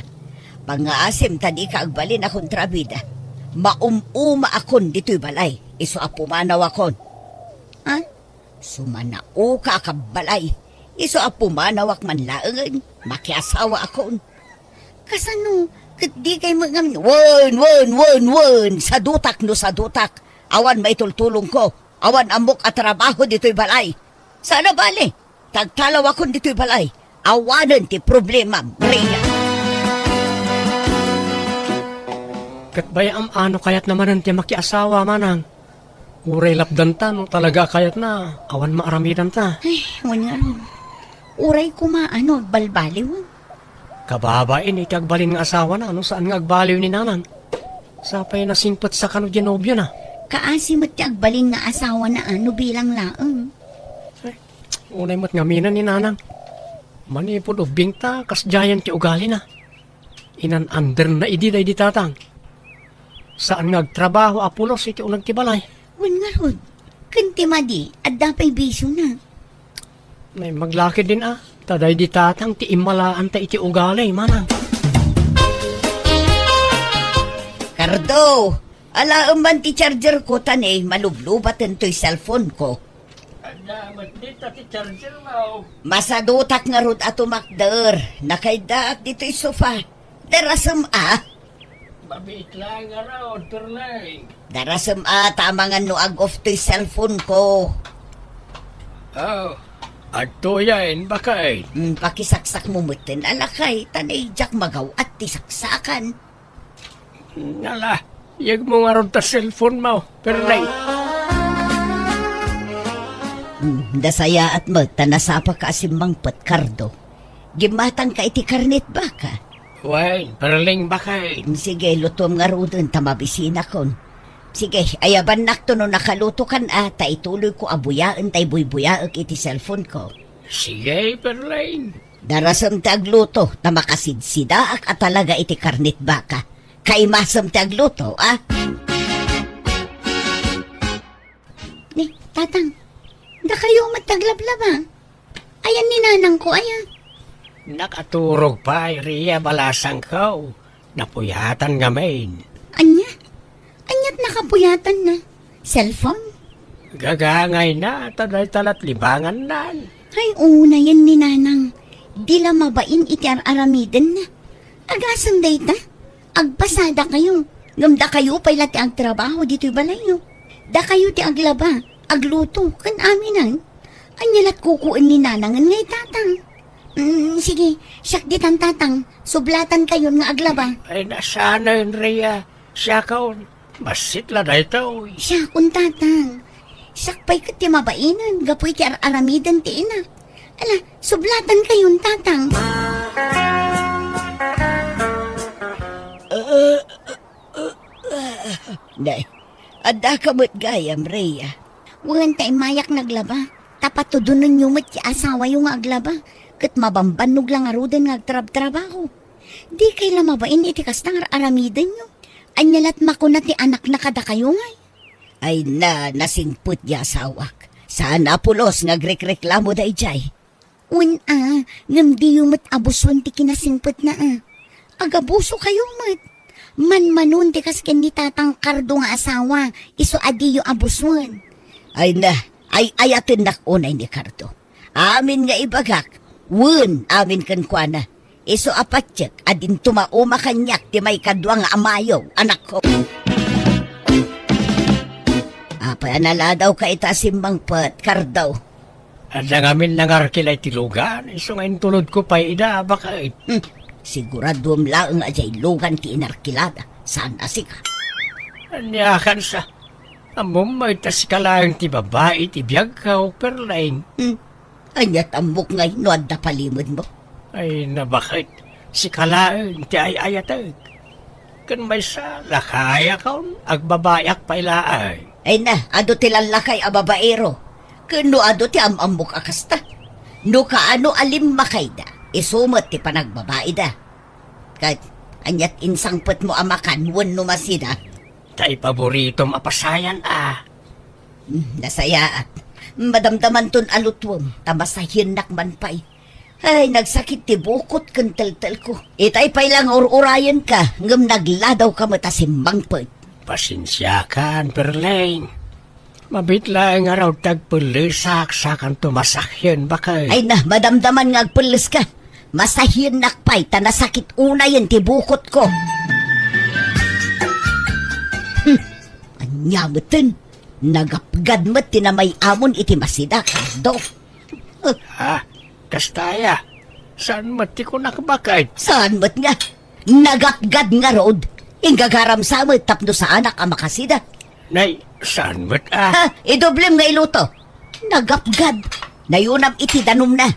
Pangaasim tadi ka agbalin akon trabida. Maumuma akon dito'y balay. Iso apumanaw akon. Ha? Sumanao ka akabalay. Iso apumanaw ak manlaangan. Makiasawa akon. Kasano, kat di kayo Wen! Sa dutak no sa dutak. Awan maitultulong ko. Awan amok at trabaho dito'y balay. Sana bali. Tagtalaw akon dito'y balay. Awanan ti problema, Rhea. Kat bayam ano kayat naman ang ti makiasawa manang. Uray lapdan ta, no talaga kayat na. Awan maaramidan ta. Ay, wala ron. Uray ko maano, balbaliw. Kababain, iti agbalin nga asawa na. Ano saan nga agbaliw ni nanang? Sapay na singpat sa kano nobyo na. Kaasim at agbalin nga asawa na ano bilang laang. Unay mo't ngaminan ni nanang. Manipod o bingta, kas jayan ti ugali na. Inan under na idi na idi tatang. Saan nga agtrabaho apulos iti unang tibalay. Wan nga rod, kanti madi, at dapay bisyo na. May maglakid din Taday di tatang ti imalaan ta iti ugali, manang. Cardo, alaang man ti charger ko tanay, malublubatan to'y cellphone ko. Adamat dito ti charger mo. Masadutak nga rod ato makder, nakaydaak dito'y sofa. Darasam Babit lang nga raw, turlay. Darasam tama nga no ag-off to'y cellphone ko. Oh, at tuyain bakay. Pakisaksak mo mutin, alakay, tanay jak magaw at tisaksakan. Nala, yag mo nga ron ta cellphone mo, perlay. Dasaya at mo, tanasapa ka asimbang Cardo. Gimatang ka iti karnet baka. Why, perling bakay. Sige, lutom nga rudon, tamabisina kon. Sige, ayaban nakto no nakaluto kan ta ituloy ko abuyaan tay buybuyaak iti cellphone ko. Sige, perlay. Darasam ti agluto, tamakasidsida at talaga iti karnet baka. Kaimasam ti agluto, Ni, tatang, da kayo mataglablaba. Ayan ni nanang ko, ayan. Nakaturog pa, Ria, balasang ko. Napuyatan nga main. Anya? Anya't nakapuyatan na. Cellphone? Gagangay na, taday talat libangan na. Ay, una yan ni nanang. Di la mabain iti aramiden na. Agasang dayta. Agpasada kayo. Ngamda kayo pala ti agtrabaho dito'y balayo. Da kayo ti aglaba, agluto, kan aminan. Anyalat kukuin ni nanangan ngay tatang. Sige, siyak ditan tatang. Sublatan kayo nga aglaba. Ay, nasana yun, Ria. Siya kaon. Masit la na ito. Siya kun tatang. Sakpay ka ti mabainan. Gapoy ti aramidan ti ina. Ala, sublatan kayon tatang. Day, adda ka mo't gayam, Rhea. Wagan tayo mayak naglaba. tapatudunan nyo mat asawa yung aglaba. Kat mabambanog lang aruden nga agtrab-trabaho. Di kay lamabain iti kastang aramidan nyo. Anyalat makunat ti anak na kada kayo ngay. Ay nasingput ya asawak. Saan apulos nga grek-reklamo da ijay. Ngam di yung mat abuswan ti kinasingput na Agabuso kayo mat. Man-manon ti kas ken ni tatang kardo nga asawa. Iso adi yung abuswan. Ay ayatin unay ni Cardo. Amin nga ibagak. Amin kan kuana. Iso apatsyak, adin tumauma kanyak ti may kadwa nga amayaw, anak ko. Apa nala daw ka itasimbang pat, Cardo. At ang amin nangarkilay tilugan, iso nga intulod ko pa ida, baka Sigurado lang nga jay lugan ti inarkilada. Saan asika? anyakan sa. Amom may tas ka lang ti babae ti biyag ka o perlaing. Anyat ambok ngay no adda palimod mo. Ay nabakit, si kalaang ti ay ayatag. Kan may sa lakaya kaon, agbabayak pa ilaay. Ay na, ado ti lalakay a babaero. Kano ado ti amambok akasta. No kaano alim makayda, isumot ti panagbabae da. Kahit anyat insangpet mo amakan, no masida. Tay paborito mapasayan Nasayaat. Madamdaman ton alutwom, tamasahin nakman pa'y. Ay, nagsakit ti bukot kan tel-tel ko. Itay pa'y lang urayan ka, ngam nagladaw ka matasimbang pa'y. Pasensya kan, perlaing. Mabitla nga raw tagpulisak sa kan tumasakyan bakay. Ay na, madamdaman nga agpulis ka. Masahin nakpay, tanasakit unayan ti bukot ko. Anyamutin, nagapgad mo't tinamay amon iti masida, Cardo. Kastaya, saan mati ko nakabakay? Saan mo't nga? Nagapgad nga road. Ingagaram sa mo tapno sa anak ang makasida. Nay, saan mat Idoblem nga iluto. Nagapgad. Nayunam iti danom na.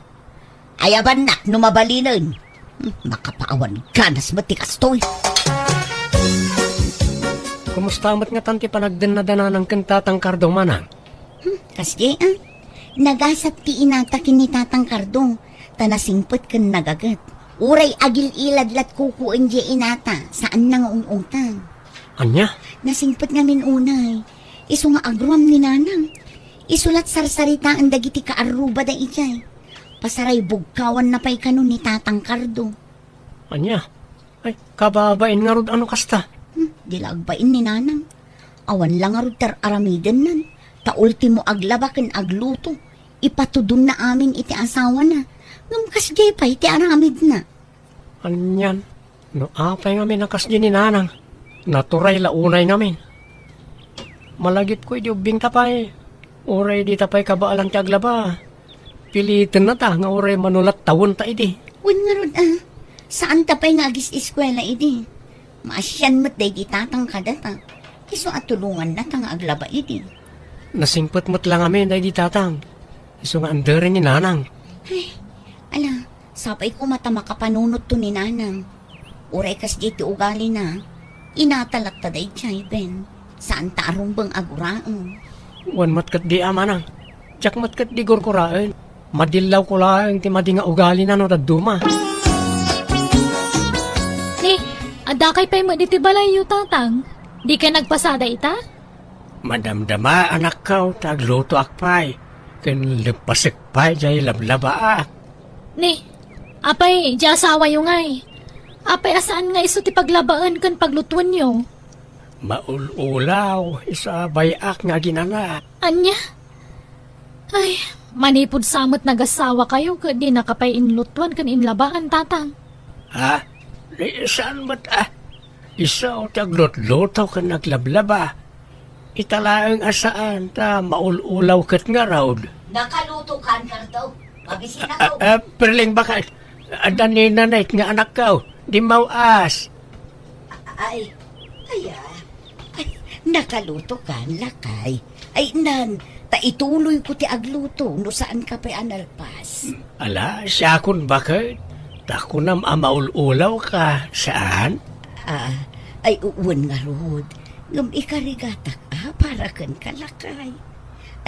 Ayaban nak numabalinan. Makapaawan ganas mo't tikastoy. Kumusta mat nga tanti panagdana-dana ng kantatang kardong manang? Kasi nagasap ti inata kin ni tatang kardo. Tanasingpot kan nagagat. Uray agil iladlat kukuan di inata. Saan nang utang? Anya? Nasingpot nga min unay. Iso nga agruam ni nanang. Isulat sarsarita ang dagiti kaaruba da ijay. Pasaray bugkawan na pa'y kanon ni tatang kardo. Anya? Ay, kababain nga rod ano kasta? Dilagbain ni nanang. Awan lang nga rod tar aramiden nan. Ta ultimo aglabaken agluto. Ipatudun na amin iti asawa na. Ngam kasjay pa iti aramid na. Anyan? No apay nga minakas di ni nanang. Naturay launay namin. Malagip ko iti ubing tapay. Uray di tapay kabaalang ti aglaba. Pilitin na ta nga uray manulat tawon ta iti. Wen nga rod Saan tapay nga agis eskwela idi? Maasyan mo't day di tatang kadata. Iso at tulungan na tang aglaba idi. Nasingpot mo't lang amin day di tatang. Iso nga anderin ni nanang. Ala, sapay ko mata makapanunot to ni nanang. Uray kas di ugali na. Inatalat ta day chay ben. Saan ta arumbang aguraan? Wan matkat di amanang. Tsak matkat di gurkuraan. Madilaw ko lang ti madi nga ugali na no daduma. Ni, adakay pa'y mo diti balayo tatang. Di ka nagpasada ita? Madamdama anak ka tagluto akpay. Ken lepasik pay jay lablaba Ni, apay, di asawa yung ngay. Apay asaan nga iso ti paglabaan kan paglutuan nyo? Maululaw, isa bayak nga ginana. Anya? Ay, manipod samot nagasawa kayo di nakapay inlutuan kan inlabaan tatang. Saan ba't isa o taglot-lotaw ka naglablaba. Italaang asaan ta maululaw kat nga raw. Nakaluto kan, Cardo. Mabisina ko. Perling baka, adan ni nanay nga anak ka, di mawas. Ay, nakaluto kan, lakay. Ay, nan, taituloy ko ti agluto, no saan ka pa analpas. Ala, siya kun bakit? Takunam maululaw ka, saan? Ay, uwan nga rod. Ngam ikarigatak, para kan kalakay.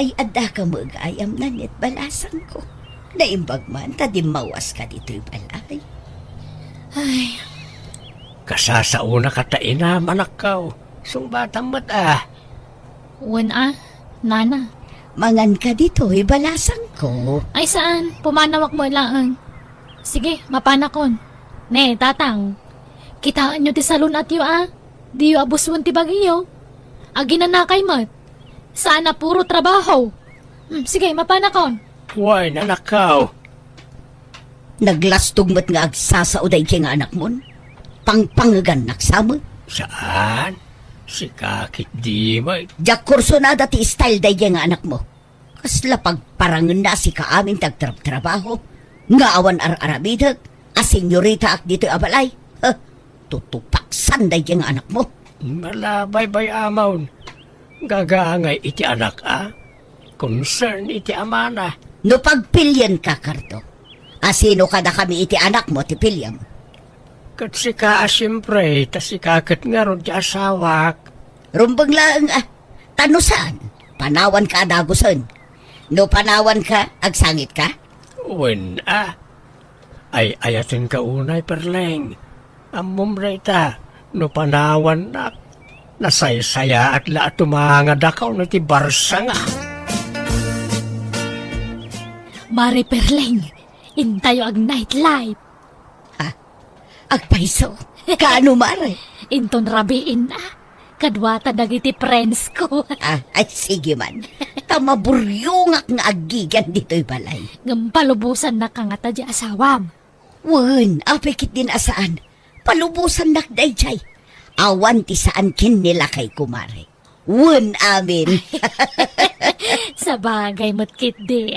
Ay ada ka mag-ayam na net balasan ko. Naimbag man, tadi mawas ka dito'y balay. Ay, Kasasauna ka ta ina, manakaw. Sumbatan mo't wan nana. Mangan ka dito'y balasan ko. Ay saan? Pumanawak mo lang. Sige, mapanakon. Ne, tatang. Kitaan nyo ti salon at yu Di yu abuswan ti bagiyo. Aginanakay mat. Sana puro trabaho. Sige, mapanakon. Way, nanakaw. Naglastog mo't nga agsasauday kay nga anak mon. Pangpangagan naksamo. Saan? Si kakit di mo. Diyak kurso na dati style day kay nga anak mo. Kasla pagparangan na si kaamin tagtrabaho. Nga awan ar-arabidag. A senyorita ak dito abalay. Tutupaksan day kay nga anak mo. Malabay bay amaw. Gagaangay iti anak Concern iti amana. No pagpilyan ka, Karto. Asino ka na kami iti anak mo, ti Pilyam? Kat si ka siyempre, tas si kakat nga ron ti asawak. Rumbang lang, tanusan. Panawan ka adagusan. No panawan ka, agsangit ka? Wen ay ayatin ka unay perleng. Amom reta, no panawan na. Nasaysaya at laat tumanga dakaw na ti barsa nga. Mari Perleng, intayo ag nightlife. Agpaiso, kaano mare? Inton rabiin Kadwata dagiti friends ko. Ay sige man. Tamaburyongak nga agigan dito'y balay. Ngampalubusan na kangata di asawam. Wen, apikit din asaan. Palubusan nakday chay. Awan ti saan kin nila kay kumare. Wen amin. Sa bagay mo't kit di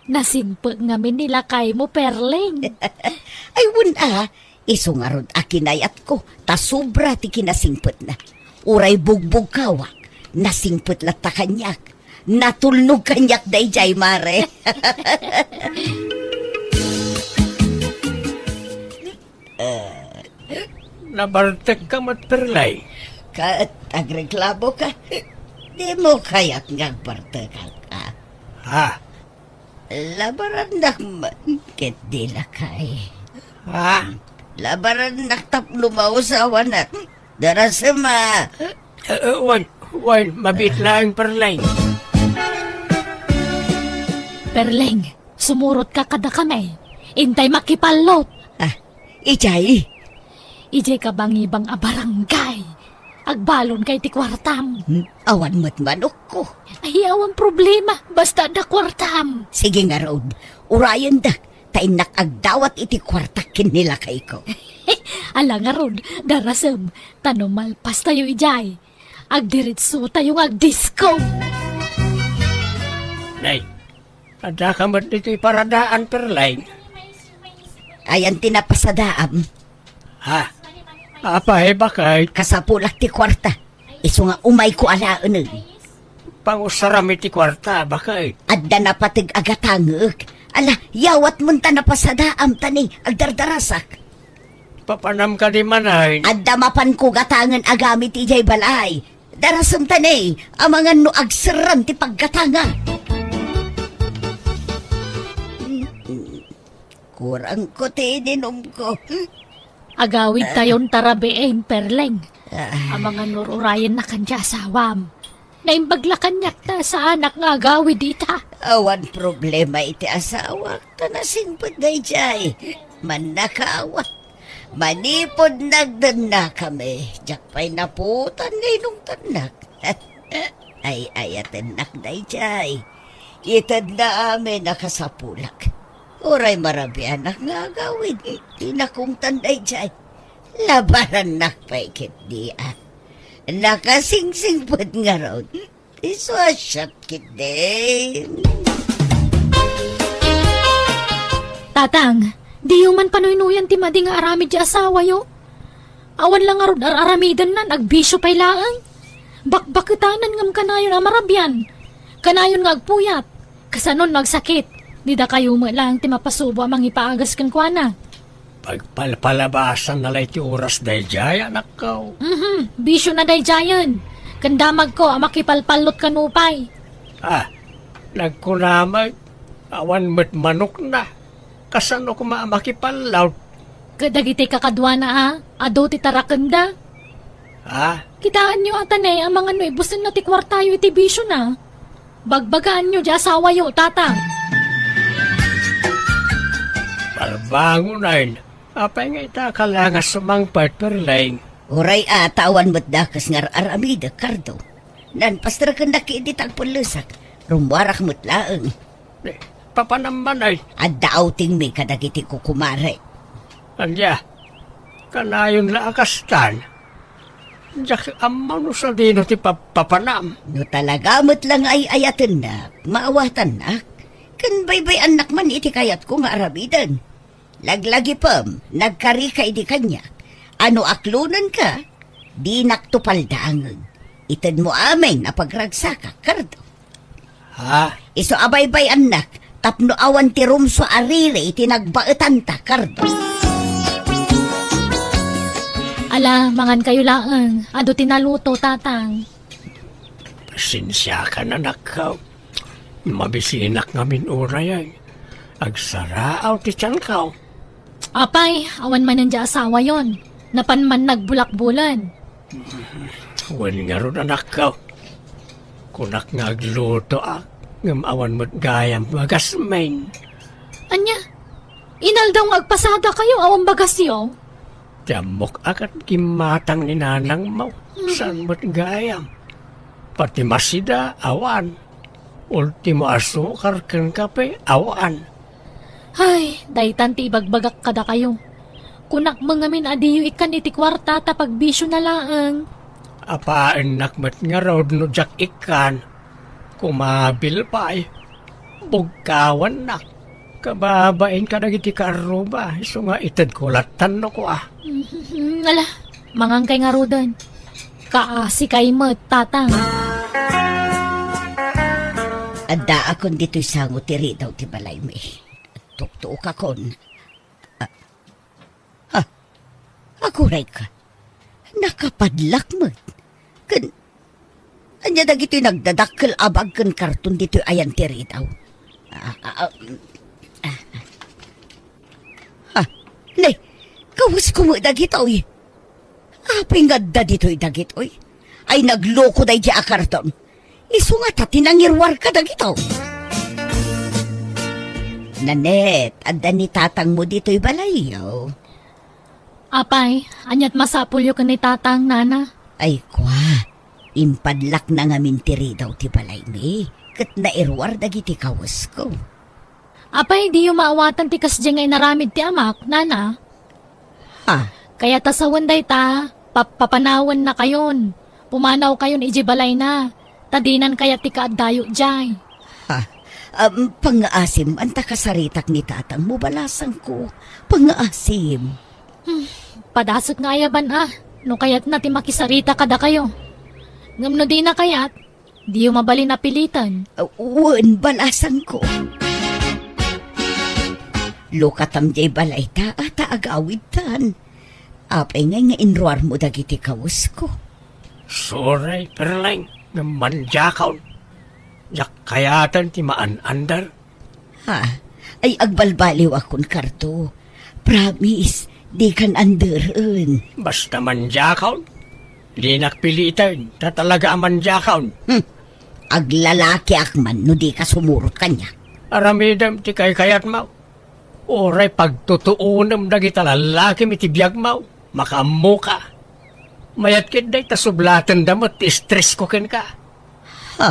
Nasimpag ngamin nila kay mo, Perleng. Ay wen iso nga rod akinayat ko. Ta sobra ti kinasingput na. Uray bugbog kawak. Nasingput lata kanyak. Natulnog kanyak day jay mare. Nabartek ka mat perlay. Kaat agreklabo ka. Di mo kayak ngagpartagal ka. Ha? Labaran nakman. Ket di lakay. Ha? Labaran naktaplo mausawan at darasama. Wan, mabit lang perlay. Perleng, sumurot ka kada kami. Intay makipalot. Ijay. Ijay ka bang ibang abarangay. Agbalon kay ti kwartam. Awan mo't manok ko. Ay, awan problema. Basta da kwartam. Sige nga road. Urayan da. Tainak agdawat iti kwartakin nila kay ko. Ala nga rod, darasem. Tanumalpas tayo ijay. Agdiritso tayo agdisco. Nay, ada ka mat dito'y paradaan perlay. Ayan tinapasadaam. Ha? Apay bakay Kasapulak ti kwarta. Iso nga umay ko alaan. pangusarami ti kwarta bakay. Adda na patig agatangek. Ala, yawat munta na pasadaam tani, agdardarasak. Papanam ka di manay. Adda mapan ko gatangan agamit ijay balay. Darasam tani, amangan no agseram ti paggatanga. Kurang ko ti ininom ko. Agawid tayon tarabein perleng. Ang mga nururayan na kanya sawam. Naimbaglakan niyak ta sa anak nga agawid dita. Awan problema iti asawa. Tanasing paday jay. Manakawa. Manipod nagdan na kami. Diyak pa'y naputan ngayon tanak. Ay ayaten nakday jay. Itad na amin nakasapulak. Uray marabian nak nga agawid. Tinakong tanday jay. Labaran nakpaikit diya. Nakasingsing pod nga raw. Iswasyat kit din. Tatang, di man panuynuyan ti madi nga aramid di asawa yo. Awan lang nga ron aramidan na, nagbisyo pa'y laang. Bakbakitanan ngam kanayon amarabyan. Kanayon nga agpuyat. Kasanon nagsakit. Di da kayo mo lang ti mapasubo amang ipaagas kan kwa na. Pagpalpalabasan na lang ti oras dahil jay anak ko. Bisyo na day jayan. Kandamag ko, makipalpalot kanupay. Nagkunamay, awan mo't manok na. Kasano ko makipalaw? Kadagiti kakadwa na ado ti tarakanda. Ha? Kitaan nyo atanay ang mga nuibusin na ti kwartayo iti bisyo na. Bagbagaan nyo di asawa yo, tatang. Palbango na yun. Apay nga itakalangas sumangpart perlaing. Uray atawan mo't dakas ngar aramida, Cardo. Nan pastrakan na kiititang pulusak. Rumwarak mo't laeng. Papanaman ay. At daouting may kadagiti kukumare. Anya, kanayon laakastan. Diyak amaw no sa dino ti papanam. No talaga mo't lang ay ayatan na, maawatan na. Kan baybay anak man iti kayat ko nga aramidan. Laglagi pam, nagkari ka iti kanya. Ano aklunan ka? Di naktupaldangan. Itan mo amin na pagragsaka, Cardo. Ha? Iso abaybay anak, tapno awan ti rumso arire iti nagbaetan ta, Cardo. Ala, mangan kayo laang. Ado tinaluto, tatang. Pasensya ka na nakaw. Mabisinak ngamin uray ay. Agsaraaw ti tiyan kaw. Apay, awan man nandiya asawa yon. Napan man nagbulak-bulan. Wan nga ron anak kaw. Kunak nga agluto ngam awan mo't gayam magasmain. Anya, inal daw nga agpasada kayo awang bagasyo. Tiamok akat kimatang ni nanang mo. San mo't gayam. Pati masida awan. Ultimo asukar ken kape awan. Ay, daytan ti ibagbagak kada kayo. Kunak mangamin adiyo ikan iti kwarta tapag bisyo na laang. Apaan nakmat nga road no jak ikan. Kumabil pa ay. Bugkawan nak. Kababain ka nagiti karuba. Iso nga itad kulatan no ko Ala, mangangkay nga rodan. Kaasi kay mo, tatang. Adda akon dito'y sango tiri daw ti balay mo eh. Tuktuo ka kon. Akuray ka. Nakapadlak mo. Anya na gito'y nagdadakkel abag kan karton dito'y ayan tiri daw. Ne, kawas ko mo dagito'y. Apay nga da dito'y dagito'y. Ay nagloko day di akarton. Iso nga ta tinangirwar ka dagito. Nanet, adda ni tatang mo dito'y balayaw. Apay, anyat masapulyo ka ni tatang, nana. Ay kwa, impadlak na nga mintiri daw ti balay mi. Kat nairwar dagiti kawas ko. Apay, di yung maawatan ti kasdya ngay naramid ti amak, nana. Ha? Kaya tasawan day ta, papanawan na kayon. Pumanaw kayon ijibalay na. Tadinan kaya ti kaaddayo jay. Ha? Pangaasim, anta kasaritak ni tatang mo balasang ko. Pangaasim. Padasot nga ayaban no kayat na ti makisarita kada kayo. Ngam no di na kayat, di yung mabali na pilitan. Uwan balasang ko. Lukatam jay balay ta at agawid tan. Apay nga inruar mo dagiti kawas ko. Sorry, perlaing. Namanjakaw. Jak kayatan ti maan-andar. Ha? Ay agbalbaliw akon karto. Promise, di kan anderan. Basta manjakaw. Di nakpilitan. Tatalaga ang manjakaw. Aglalaki akman no di ka sumurot kanya. Aramidam ti kayat mau. Oray pagtutuunam dagita lalaki mi ti biyag mau. Makamu ka. Mayat kinday tasublatan damot ti stress ko ken ka. Ha?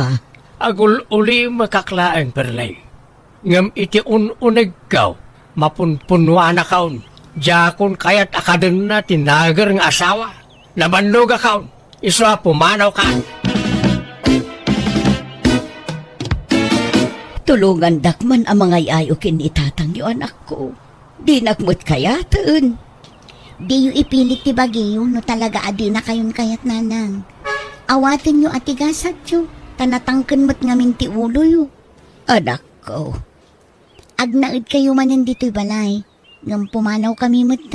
Agul uli makaklaang perlay. Ngam iti ununag kaw. Mapunpunwa na kaon. Jakon kayat akaden na tinagar ng asawa. Nabannog kaon. Iswa pumanaw ka. Tulungan dakman ang mga iayo kin itatang yo anak ko. Di nakmut kayatan. Di yu ipilit ti bagiyo no talaga adi na kayon kayat nanang. Awatin yu at tigasat yu. Tanatangken mo't ngamin ti ulo yu. Anak ko. Agnaid kayo manan dito'y balay. Ngam pumanaw kami mo't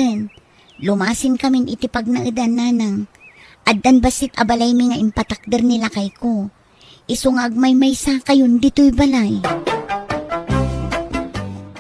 Lumasin kamin iti pagnaidan nanang. Addan basit abalay mi nga impatakder nila kay ko. Isungag may sa kayon dito'y balay.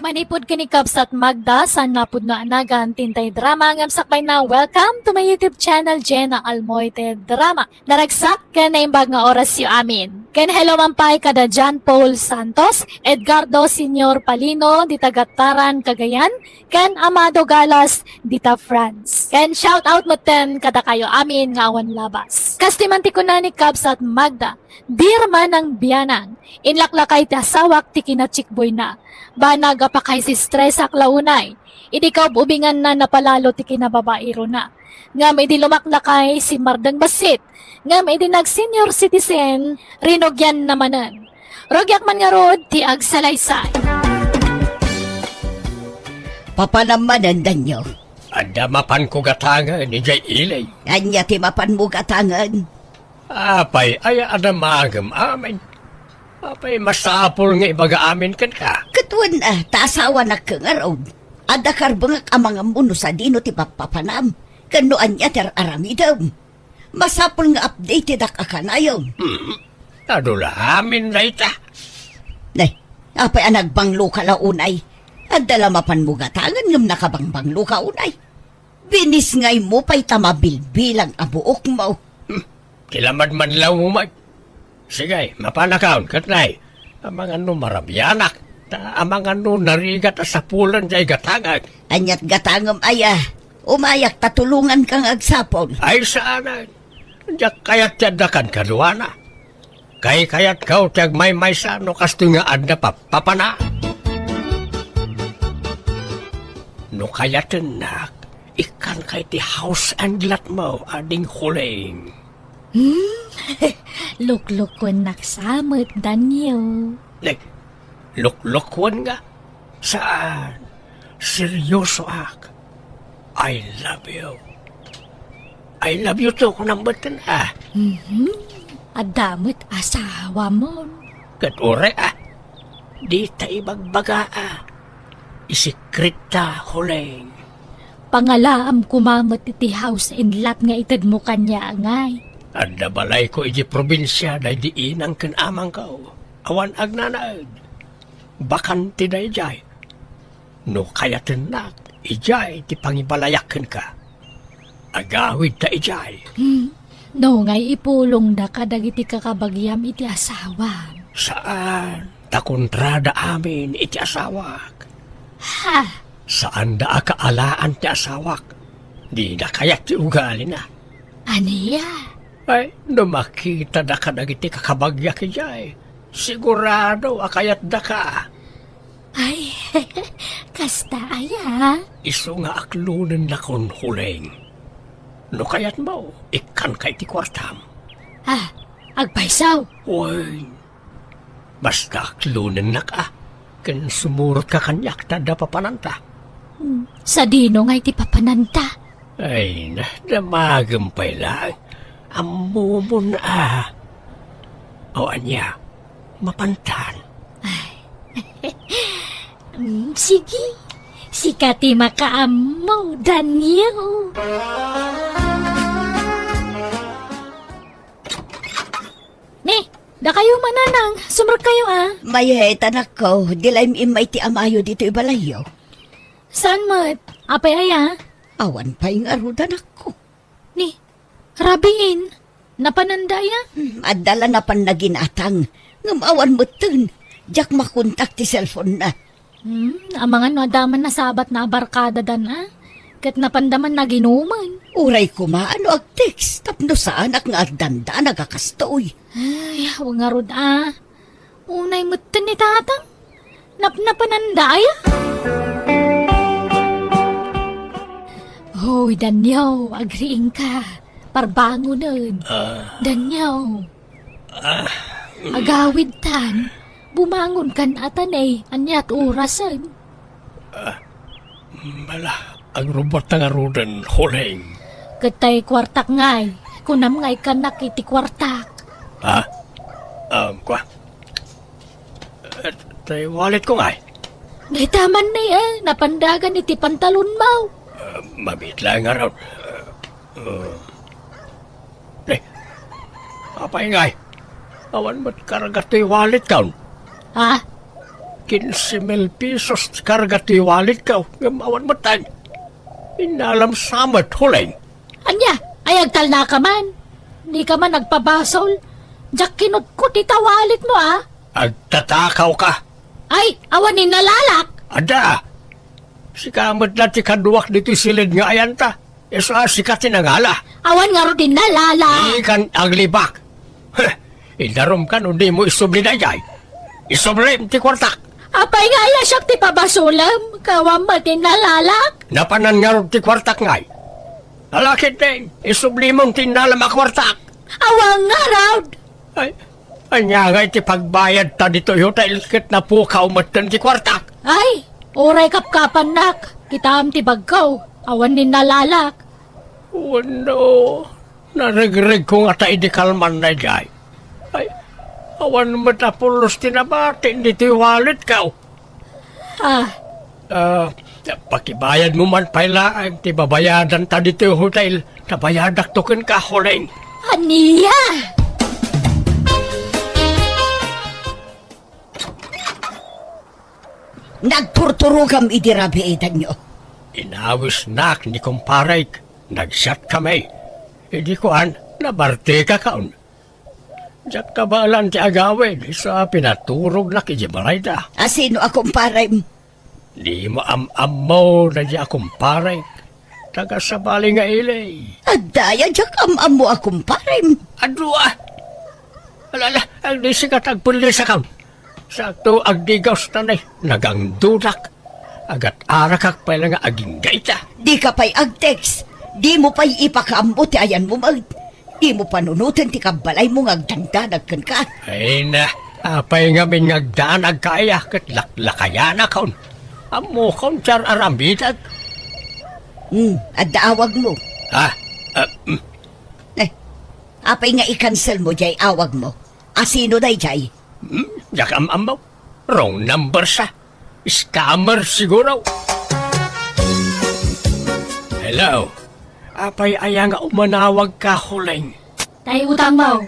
Manipod kini Kabs at Magda sa napud na anagan tintay drama ngam sakbay na welcome to my YouTube channel Jenna Almoite Drama. Naragsak ken na imbag nga oras yu amin. Ken hello mampay kada John Paul Santos, Edgardo Senior Palino, dita Gataran Cagayan, ken Amado Galas, dita France. Ken shout out mo ten kada kayo amin nga awan labas. Kastimanti ko na ni Kabs at Magda, dirma ng biyanang, inlaklakay ti asawak ti kinachikboy na. Banaga pa kay si stress ak launay. Idi ka ubingan na napalalo ti kinababairo na. Ngam idi lumaklakay si Mardang Basit. Ngam idi nag-senior citizen, rinogyan namanan. Rogyak man nga rod ti agsalaysay. Papanamanan danyo. Anda mapan ko gatangan ni Jay Ilay. Anya ti mapan mo gatangan. Apay, ay ada magam amin. Apay, masapol nga ibaga amin kan ka. Katuan taasawa na kang araw. Ada karbangak ang mga muno sa dino ti papapanam. Kanuan niya ter aramidam. Masapol nga updated ak akanayon. Adula amin na ita. Nay, apay anagbanglo ka launay. At dala mapan mo gatangan ngam nakabangbanglo ka unay. Binis ngay mo pa'y tamabilbilang abuok mo. Kilamad man lang umag. Sige, mapanakaon katnay. Amang ano marabyanak. Amang ano narigat sa pulan jay gatangag. Anyat gatangam aya. Umayak tatulungan kang agsapol. Ay saanan. Diyak kayat tiyadakan kaduana. Kayat kau tiyag may sa ano kasto nga adna papana. No kayatan nak, ikan kay ti house and lot mo ading huling. Luklukon naksamot danyo. Luklukwan nga. Saan? Seryoso ak. I love you. I love you too kung nambatan Adamot asawa mo. Katore di ta ibagbaga Isikrita huling. Pangalaam kumamot iti house and lot nga itad mo kanya angay. Anda balay ko iji probinsya na diin ang kanamang kao. Awan agnanaad. Bakan ti na ijay. No kaya tinak, ijay ti pangibalayakan ka. Agawid ta ijay. No ngay ipulong na kadagiti kakabagyam iti asawa. Saan? Takontrada amin iti asawak. Ha? Saan da akaalaan ti asawak? Di na kayat ti ugali na. Aniya? Ay, no makita da ka nagiti kakabagya kijay. Sigurado akayat da ka. Ay, kasta aya. Iso nga aklunan na kon huling. No kayat mo, ikan kay ti kwartam. Ah, agpaisaw. Uy, basta aklunan na ka. Kan sumurot ka kanyak tada papananta. Sa dino ngay ti papananta. Ay, namagampay lang. Amumon O anya, mapantan. Sige, sikati makaamo, Daniel. Ne, da kayo mananang, sumrag kayo May tanak ko, dilaym imay ti amayo dito ibalayo. Saan mo? Apay aya? Awan pa'y nga rudan ako. Ni, rabiin, napanandaya? Adala na pan naginatang. Ngamawan mo tun. Diyak makontak ti cellphone na. Amangan no adaman na sabat na barkada dan Kat napandaman na ginuman. Uray ko maano ag text. Tapno sa anak nga agdanda nagakastoy. Ay, huwag nga rod Unay mo ni tatang. Napanandaya? Hoy, Danyaw, agriing ka. Parbango nun. Danyaw. Agawid tan. Bumangon kan atanay. Anyat orasan. Mala, ang robot nga rudan huling. Katay kwartak ngay. Kunam ngay ka nakiti kwartak. Kwa. Tay wallet ko nga. Naitaman na napandagan iti pantalon mo. Mabit lang nga raw. Apay nga. Awan mo't karga to'y wallet ka. Ha? 15,000 pesos karga to'y wallet ka. Awan mo't tan. Inalam samat huleng. Anya, ay agtal na ka man. Di ka man nagpabasol. Diyak kinutkot itawalit mo ah. Agtatakaw ka. Ay, awan ni nalalak. Ada. Si kamot na ti kaduwak dito silid nga ayan ta. Eso sikat tinangala. Awan nga ro din nalalak. Ikan ang libak. Idarom ka no di mo isubli na jay. Isubli ti kwartak. Apay nga iya siya ti pabasulam. Kawam ba din nalalak? Napanan nga ro ti kwartak ngay. Alakit din. Isubli mong tinalam a kwartak. Awang nga raw. Ay nga nga iti pagbayad ta dito hotel kit na pukaw matan ti kwartak. Ay, oray kapkapan nak. Kita am ti bagkaw. Awan din nalalak. Wano, narigrig ko nga ta idikalman na jay. Ay, awan matapulos tinabati dito wallet ka. Ah, Pakibayad mo man pala ang ti babayadan ta dito hotel. Tabayadak token ka huleng. aniya. Nagturturugam idirabiitan nyo. Inawis nak ni kumparay. Nagshot kami. Hindi ko nabarte ka kaon. Diyak kabalan ti agawin. Isa pinaturog na kijibalay da. Asino akong paray mo? Di mo am-am na di akong paray. Taga sa bali nga ilay. Adaya jak am mo akong paray mo. Adwa! Alala, ang di sikat agpulis akaw. Sakto agdigaws tanay. Nagang dudak. Agat arakak pa lang aging gaita. Di ka pa'y ag-text. Di mo pa'y ipakaambo ti ayan mo mag. Di mo panunutin ti kabalay mo ngagdandanagkan ka. Ay na, apay nga min ngagdanag kaya kat laklakayan akaw. Amo kong char arambidag. Adda-awag mo. Ha? Apay nga i-cancel mo jay awag mo. Asino day jay? Yak am-amaw. Wrong number sa. Scammer siguro. Hello. Apay aya nga umanawag ka huleng. Tay utang mo.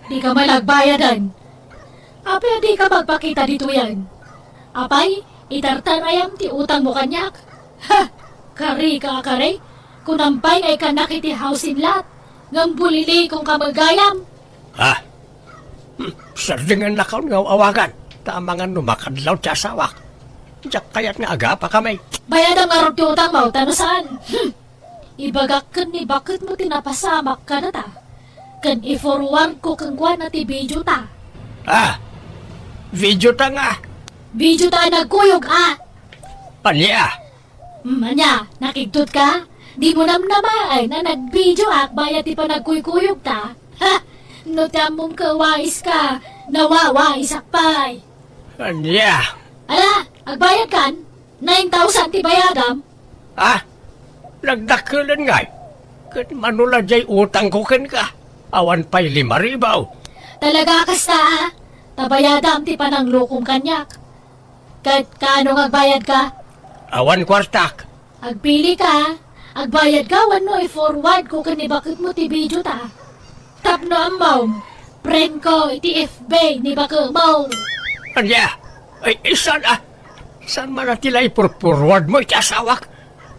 Di ka malagbayadan. Apay di ka magpakita dito yan. Apay, itartan ayam ti utang mo kanyak. Ha! Kari ka kare. Kunampay ay kanak iti house in lot. Ngambulili kung kamagayam. Ha? Sardingan na kaon nga awagan. Tamangan numakadlaw ti asawak. Diyak kayat nga aga pa kami. Bayad ang arog ti utang mo, tanusan. Ibagak kan ni bakit mo tinapasamak ka na ta. Kan i-forward ko kang gwan na ti video ta. Ah, video ta nga. Video ta nagkuyog Panya, Anya, nakigtot ka? Di mo namnamaay na nag-video bayad ti pa nagkuykuyog ta. Ha! No tamong kawais ka, nawawais akpay. panya. Ala, agbayad kan? 9,000 ti bayadam. Ah, nagdakulan nga. Kat manula jay utang ko ken ka. Awan pa'y 5,000. Talaga kasta tabayadam ti panang lukong kanyak. Kat kaano agbayad ka? Awan kwartak. Agpili ka. Agbayad ka, wano i-forward ko kanibakit mo ti video ta. Tapno ang maum. Friend ko, iti FB ni baka maum. Anya, ay isan San man natila ipurpurward mo iti asawak?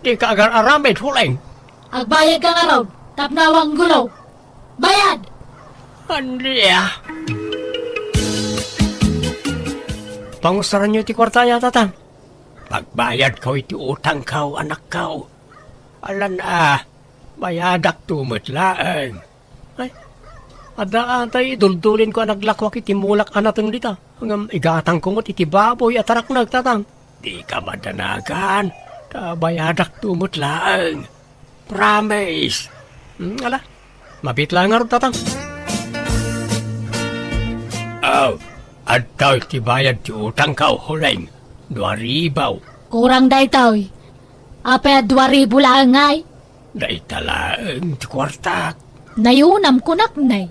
Di ka agar aramid huleng. Agbayad ka nga raw, tapnawang gulaw. Bayad! Anya. Pangusaran niyo iti kwartaya, tatang. Pagbayad ka iti utang ka, anak ka. Alan bayadak tumitlaan. Ay, ada atay duldulin ko naglakwak iti mulak anatang dita. Hanggang igatang kumot iti baboy at arak nagtatang. Di ka madanagan. Bayadak tumitlaan. Promise. Ala, mabit lang nga rin tatang. Oh, at daw iti bayad ti utang ka huleng. 2,000. Kurang day taoy. Apay 2,000 lang ngay. Daitalaan ti kwartak. Nayunam ko naknay.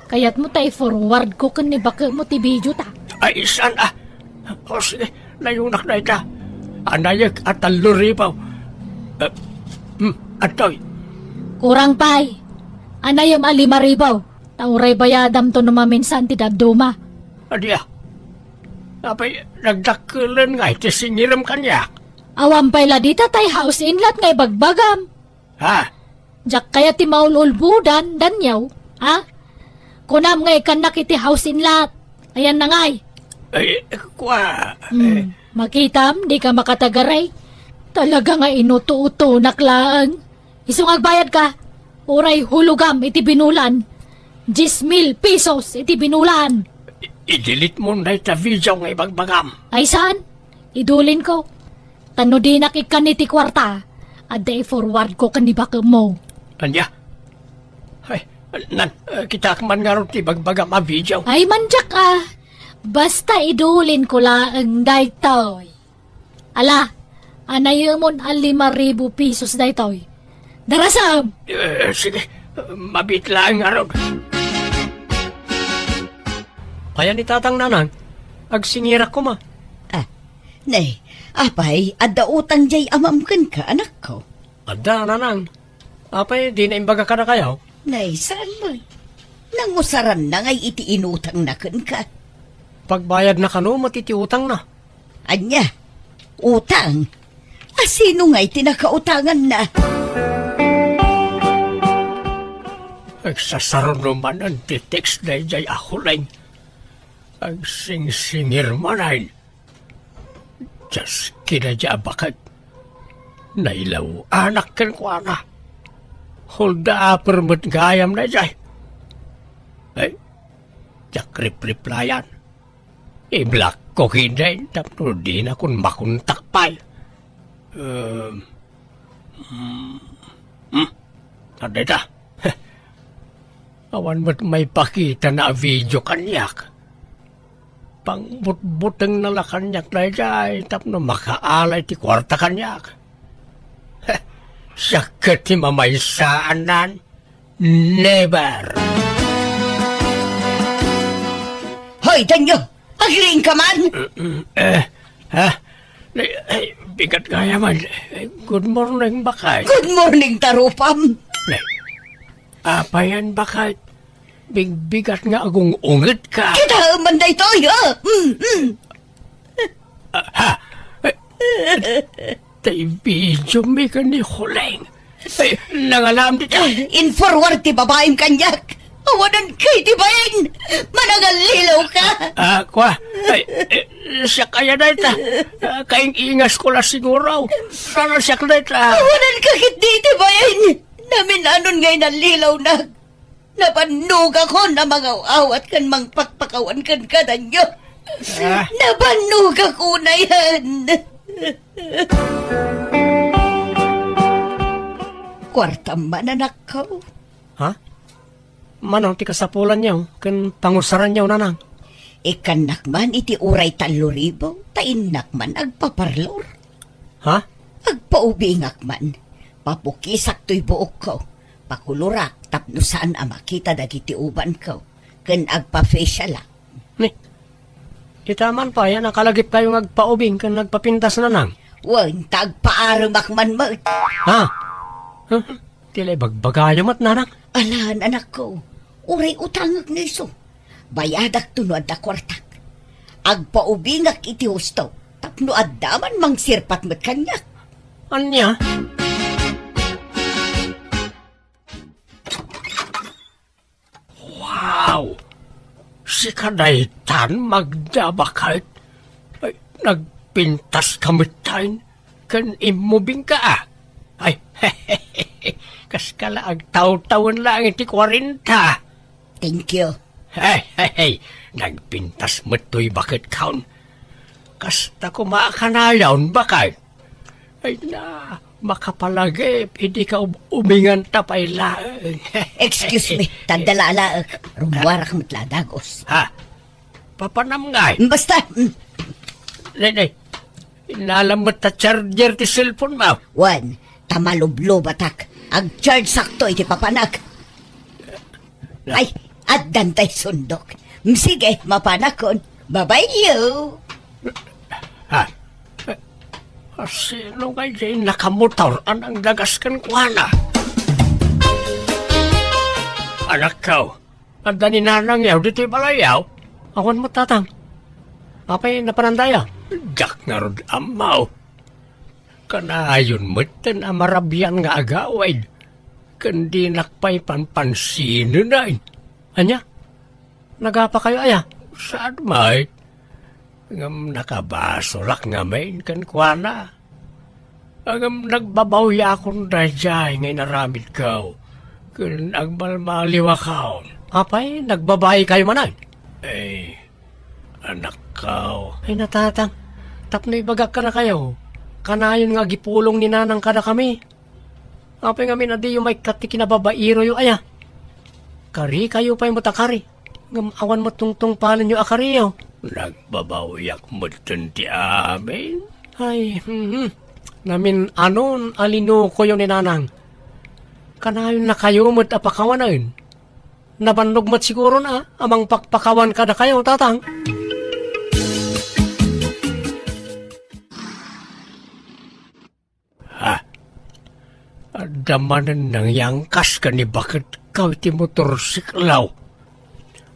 Kaya't mo tay forward ko kanibakit mo ti video ta. Ay, isan O sige, nayunak na ita. Anayag at 3,000. Atoy, Kurang pay. Anayam 5,000. Tauray bayadam to numaminsan ti daduma. Adya. Apay, nagdakulan nga iti singiram kanyak. Awam pay la dita tay house inlat ngay bagbagam. Ha? Jak kaya ti maululbudan, danyaw. Ha? Kunam ngay kanak iti house inlat. Ayan na ngay. Ay, kwa. Makitam, di ka makatagaray. Talaga nga inuto-uto naklaan. Isong agbayad ka. Uray hulugam iti binulan. 10,000 pesos iti binulan. I-delete mo na ita video nga ibagbagam. Ay saan? Idulin ko. Tano di nakikan iti kwarta. At forward ko kanibaka mo. Anya? Ay, kita man nga rin ibagbagam a video. Ay manjak ah. Basta idulin ko lang daytoy. Ala, anayamon ang 5,000 pesos daytoy. Darasam! Sige, mabit lang nga rin. Kaya ni tatang nanang, agsingira ko ma. Nay, apay, adda utang jay amamkan ka, anak ko. Ada nanang, apay di na imbaga ka na kayaw. Nay, saan mo? Nangusaran na ngay iti inutang na kan ka. Pagbayad na kano, matitiutang na. Anya, utang? Sino nga'y tinakautangan na? Agsasaron naman ang titext na jay ako lang. Ang sing-singir manay. Diyos kinadya bakit. Nailaw anak kan kwa na. Hulda permut gayam na jay. Ay, jak replyan. I-block ko kinday. Tapno di na kung makuntak pa'y. Ada dah. Awan mo't may pakita na video kanyak. Pangbut-buteng na la kanyak na jay. Tapno makaalay ti kwarta kanyak. Sakit ti mamaysaan nan. Never. Hoy, Danyo! Agring ka man! Bigat gaya man. Good morning, bakay. Good morning, Tarupam! Apa yan, bakay? Bigat nga agong ungit ka. Kita manday toyo! Tay video may ka ni Huleng. Ay, nangalam dito. In forward ti babaeng kanyak! Awanan kay ti bayan! Manangalilaw ka! Kwa, siya kaya na ita. Kaing ingas ko la siguro. Sana siya na ita. Awanan ka hindi ti bayan! Namin anon ngay nalilaw na! Napanug ako na mga awat kan mang pakpakawan kan kadanyo! Napanug ako na yan! Kwartam man anak ko. Ha? Manong ti kasapulan niyo, kan pangusaran niyo nanang. Ikanak man iti uray 3,000, tainak man agpaparlor. Ha? Agpaubingak man, papukisak to'y buok ko. Pakulurak, tapno saan ang makita dagiti uban ko. Kan agpa-facial Ni, itaman pa yan, nakalagip kayong agpaubing kan nagpapintas nanang. Wan, tagpaaramak man mo. Ha? Tila'y bagbagayo mat nanang. Alahan anak ko, uray utangag niso. Bayadak tunod na kwartak. Agpaubingak iti husto, tapno addaman mang sirpat mat kanyak. Anya? Wow! Si Kadaytan magdabakait. Ay, nagpintas kamit tayo. Kan imubing ka ah. Ay, kas kala ag taw-tawan lang iti 40. Thank you. Hey, nagpintas mo to'y bakit kaun. Kasta ko maakanayaw bakay. Ay na, makapalagip, hindi ka umingan tapay lang. Excuse me, tandalala, rumwarak matladagos. Ha? Papanam nga. Basta, Nay, inalamot ta charger ti cellphone mo. Wan, tamalublo batak. Ag-charge sakto iti papanak. Ay, at dantay sundok. Sige, mapanakon. Bye-bye you. Ha? Sino nga yung nakamotor ang dagas kan kuwana? Anak ko, At ni nanang yaw, dito'y balayaw. Awan mo, tatang. Apay napanandaya. Jak nga rod amaw. Kanayon mo, tan amarabyan nga agawid. Kandi nakpay panpansino na. Anya? Nagapa kayo aya? Saan may? Ngam nakabasolak nga may kan kuana. Ngam nagbabawya akong dayjay ngay naramid kaw. Kan agbalmaliwa kaw. Apay, nagbabayi kayo manay? Anak kaw. Ay natatang, tapnoy bagak ka na kayo. Kanayon nga gipulong ni nanang ka na kami. Apay nga minadi yung may katikinababairo yung aya. Kari kayo pa'y mutakari. Ngam awan mo tungtung palan yung akariyo. Nagbabawiyak mo ti amin. Ay, namin anon alino ko yun ni nanang. Kanayon na kayo mo't apakawanan. Nabannog mo't siguro na amang pakpakawan ka na kayo, tatang. Damanan ng yangkas ka ni bakit kau iti motorsiklaw.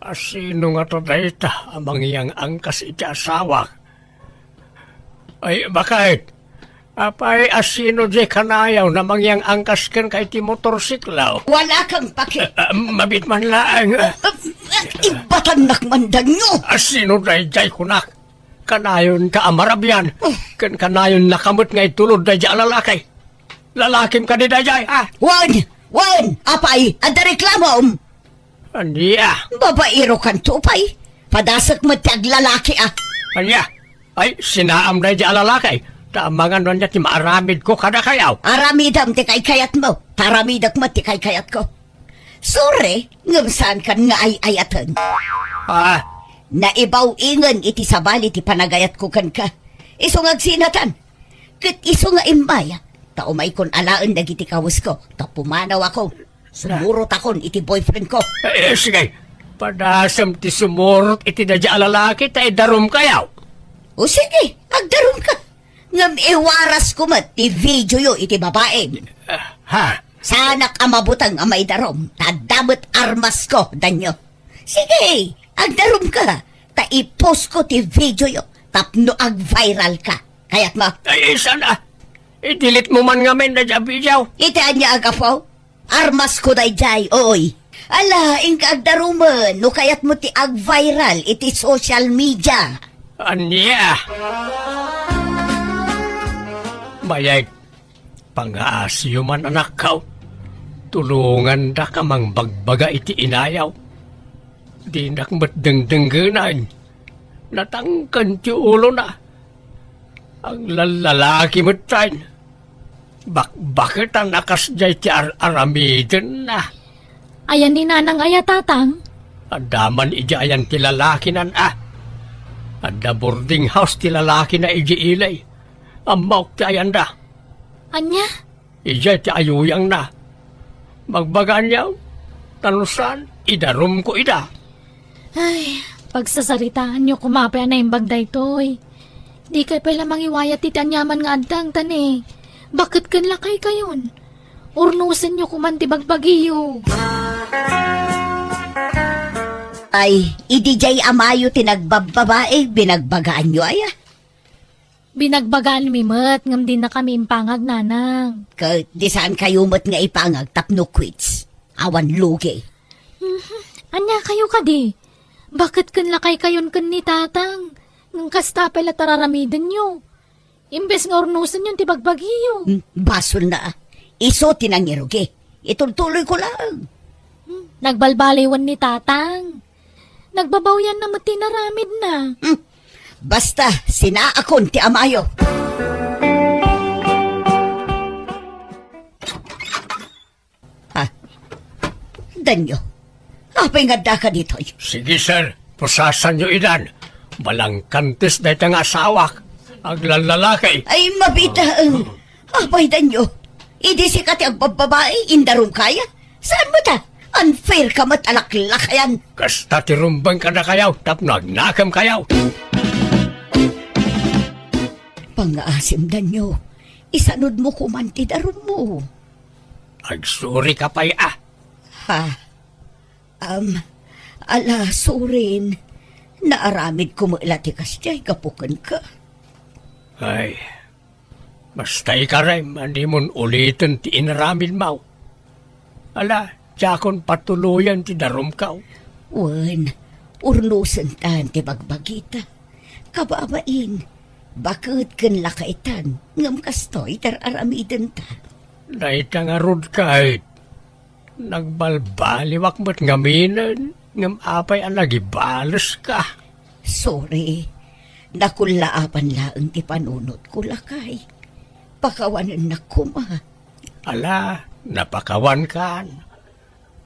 Asino nga to dayta amang yang angkas iti asawa. Ay bakit? Apay asino di kanayaw namang yang angkas kan ka iti motorsiklaw. Wala kang paki. Mabit man laang. Ibatanak mandan nyo. Asino dayjay kunak. Kanayon ka amarabyan. Kan kanayon nakamot nga itulod dayjay alalakay. Lalakim ka di dayjay, ha? Wan, apay, ada reklamom. Aniya, Babairo kan tupay. Padasak mo tag lalaki aniya. Ay, sinaam dayjay alalakay. Taamangan nun niya ti maaramid ko kada kayaw. Aramidam ti kay kayat mo. Taramidak mo ti kay kayat ko. Sorry, ngam saan kan nga ay-ayatan. Naibaw ingan iti sabali ti panagayat ko kan ka. Iso nga agsinatan. Kat iso nga imbaya. Taumay kon alaan dagiti kawas ko. Ta pumanaw ako. Sumurot akon iti boyfriend ko. Sige, padasam ti sumurot iti dadya alalaki ta darum kayaw. O sige, agdaron ka. Ngam iwaras ko mat ti video yo iti babae. Sanak amabutang amay darom. Tadamot armas ko, danyo. Sige, agdarom ka. Ta ipost ko ti video yo. Tapno ag-viral ka. Kaya't mo. Ay, sana. I-delete mo man nga men na jabijaw. Itaan niya agapaw. Armas ko dayjay, oy. Ala, ingka agdaruman. No kaya't mo ti ag-viral iti social media. Aniya. Bayay, pang-aasyo man anak kaw. Tulungan da ka mang bagbaga iti inayaw. Di nakmat dengdenggenan. Natangkan ti ulo na. Ang lalaki mo tayo. Bakit ang nakasjay ti aramiden na? Ayan ni nanang aya, tatang. Andaman ija ayan ti lalaki nan Anda boarding house ti lalaki na iji ilay. Amok ti ayan da. Anya? Ija ti ayuyang na. Magbagaan niya. Tanusan, idarum ko ida. Ay, pagsasaritaan nyo kumapay na yung bagday toy. Di kay pala mangiwayat ti tanyaman nga adang tani. Bakit kan lakay kayon? Urnusan nyo kumanti bagbagiyo. Ay, idijay amayo tinagbababae, binagbagaan nyo aya. Binagbagaan mi mat, ngam din na kami impangag nanang. Di saan kayo mat nga ipangag tapno quits. Awan lugi. Anya kayo ka di? Bakit kan lakay kayon kan ni tatang? Ng kasta pala tararamidin nyo. Imbes nga urnusan yun ti bagbagiyo. Basol na. Iso tinangirugi. Itultuloy ko lang. Nagbalbaliwan ni tatang. Nagbabawyan na mati naramid na. Basta, sinaakon ti amayo. Danyo, apay nga da ka dito. Sige sir, pusasan nyo idan. Balang kantis na itang asawak. Ang lalakay. Ay, mabitaang. Apay danyo, idi si kati ang bababae, indarong kaya. Saan mo ta? Unfair ka mat alaklakayan. Kasta tirumbang ka na kayaw, tapno agnakam kayaw. Pang-aasim danyo, isanod mo kumanti daron mo. Agsuri ka pa'y Ala, surin. Naaramid ko mo ilatikas diyay, kapukan ka. Ay, basta ikaray, mandi mon ulitin ti inaramid mau. Ala, tiyakon patuluyan ti darom ka. Wan, urnusan tan ti bagbagita. Kababain, bakit kan lakaitan, ngam kastoy tar aramidan ta. Naita nga rod kahit. Nagbalbaliwak mo't ngaminan, ngam apay ang nagibalos ka. Sorry, nakulaapan laang ti panunot ko lakay. Pakawanan na kuma. Ala, napakawan kan.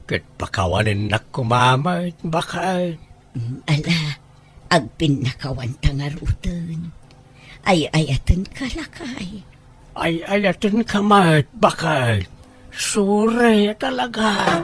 Kat pakawanin na kumamay, baka Ala, agpin nakawan tangarutan. Ay ayatan ka lakay. ay ayatin ka mat, baka sure talaga.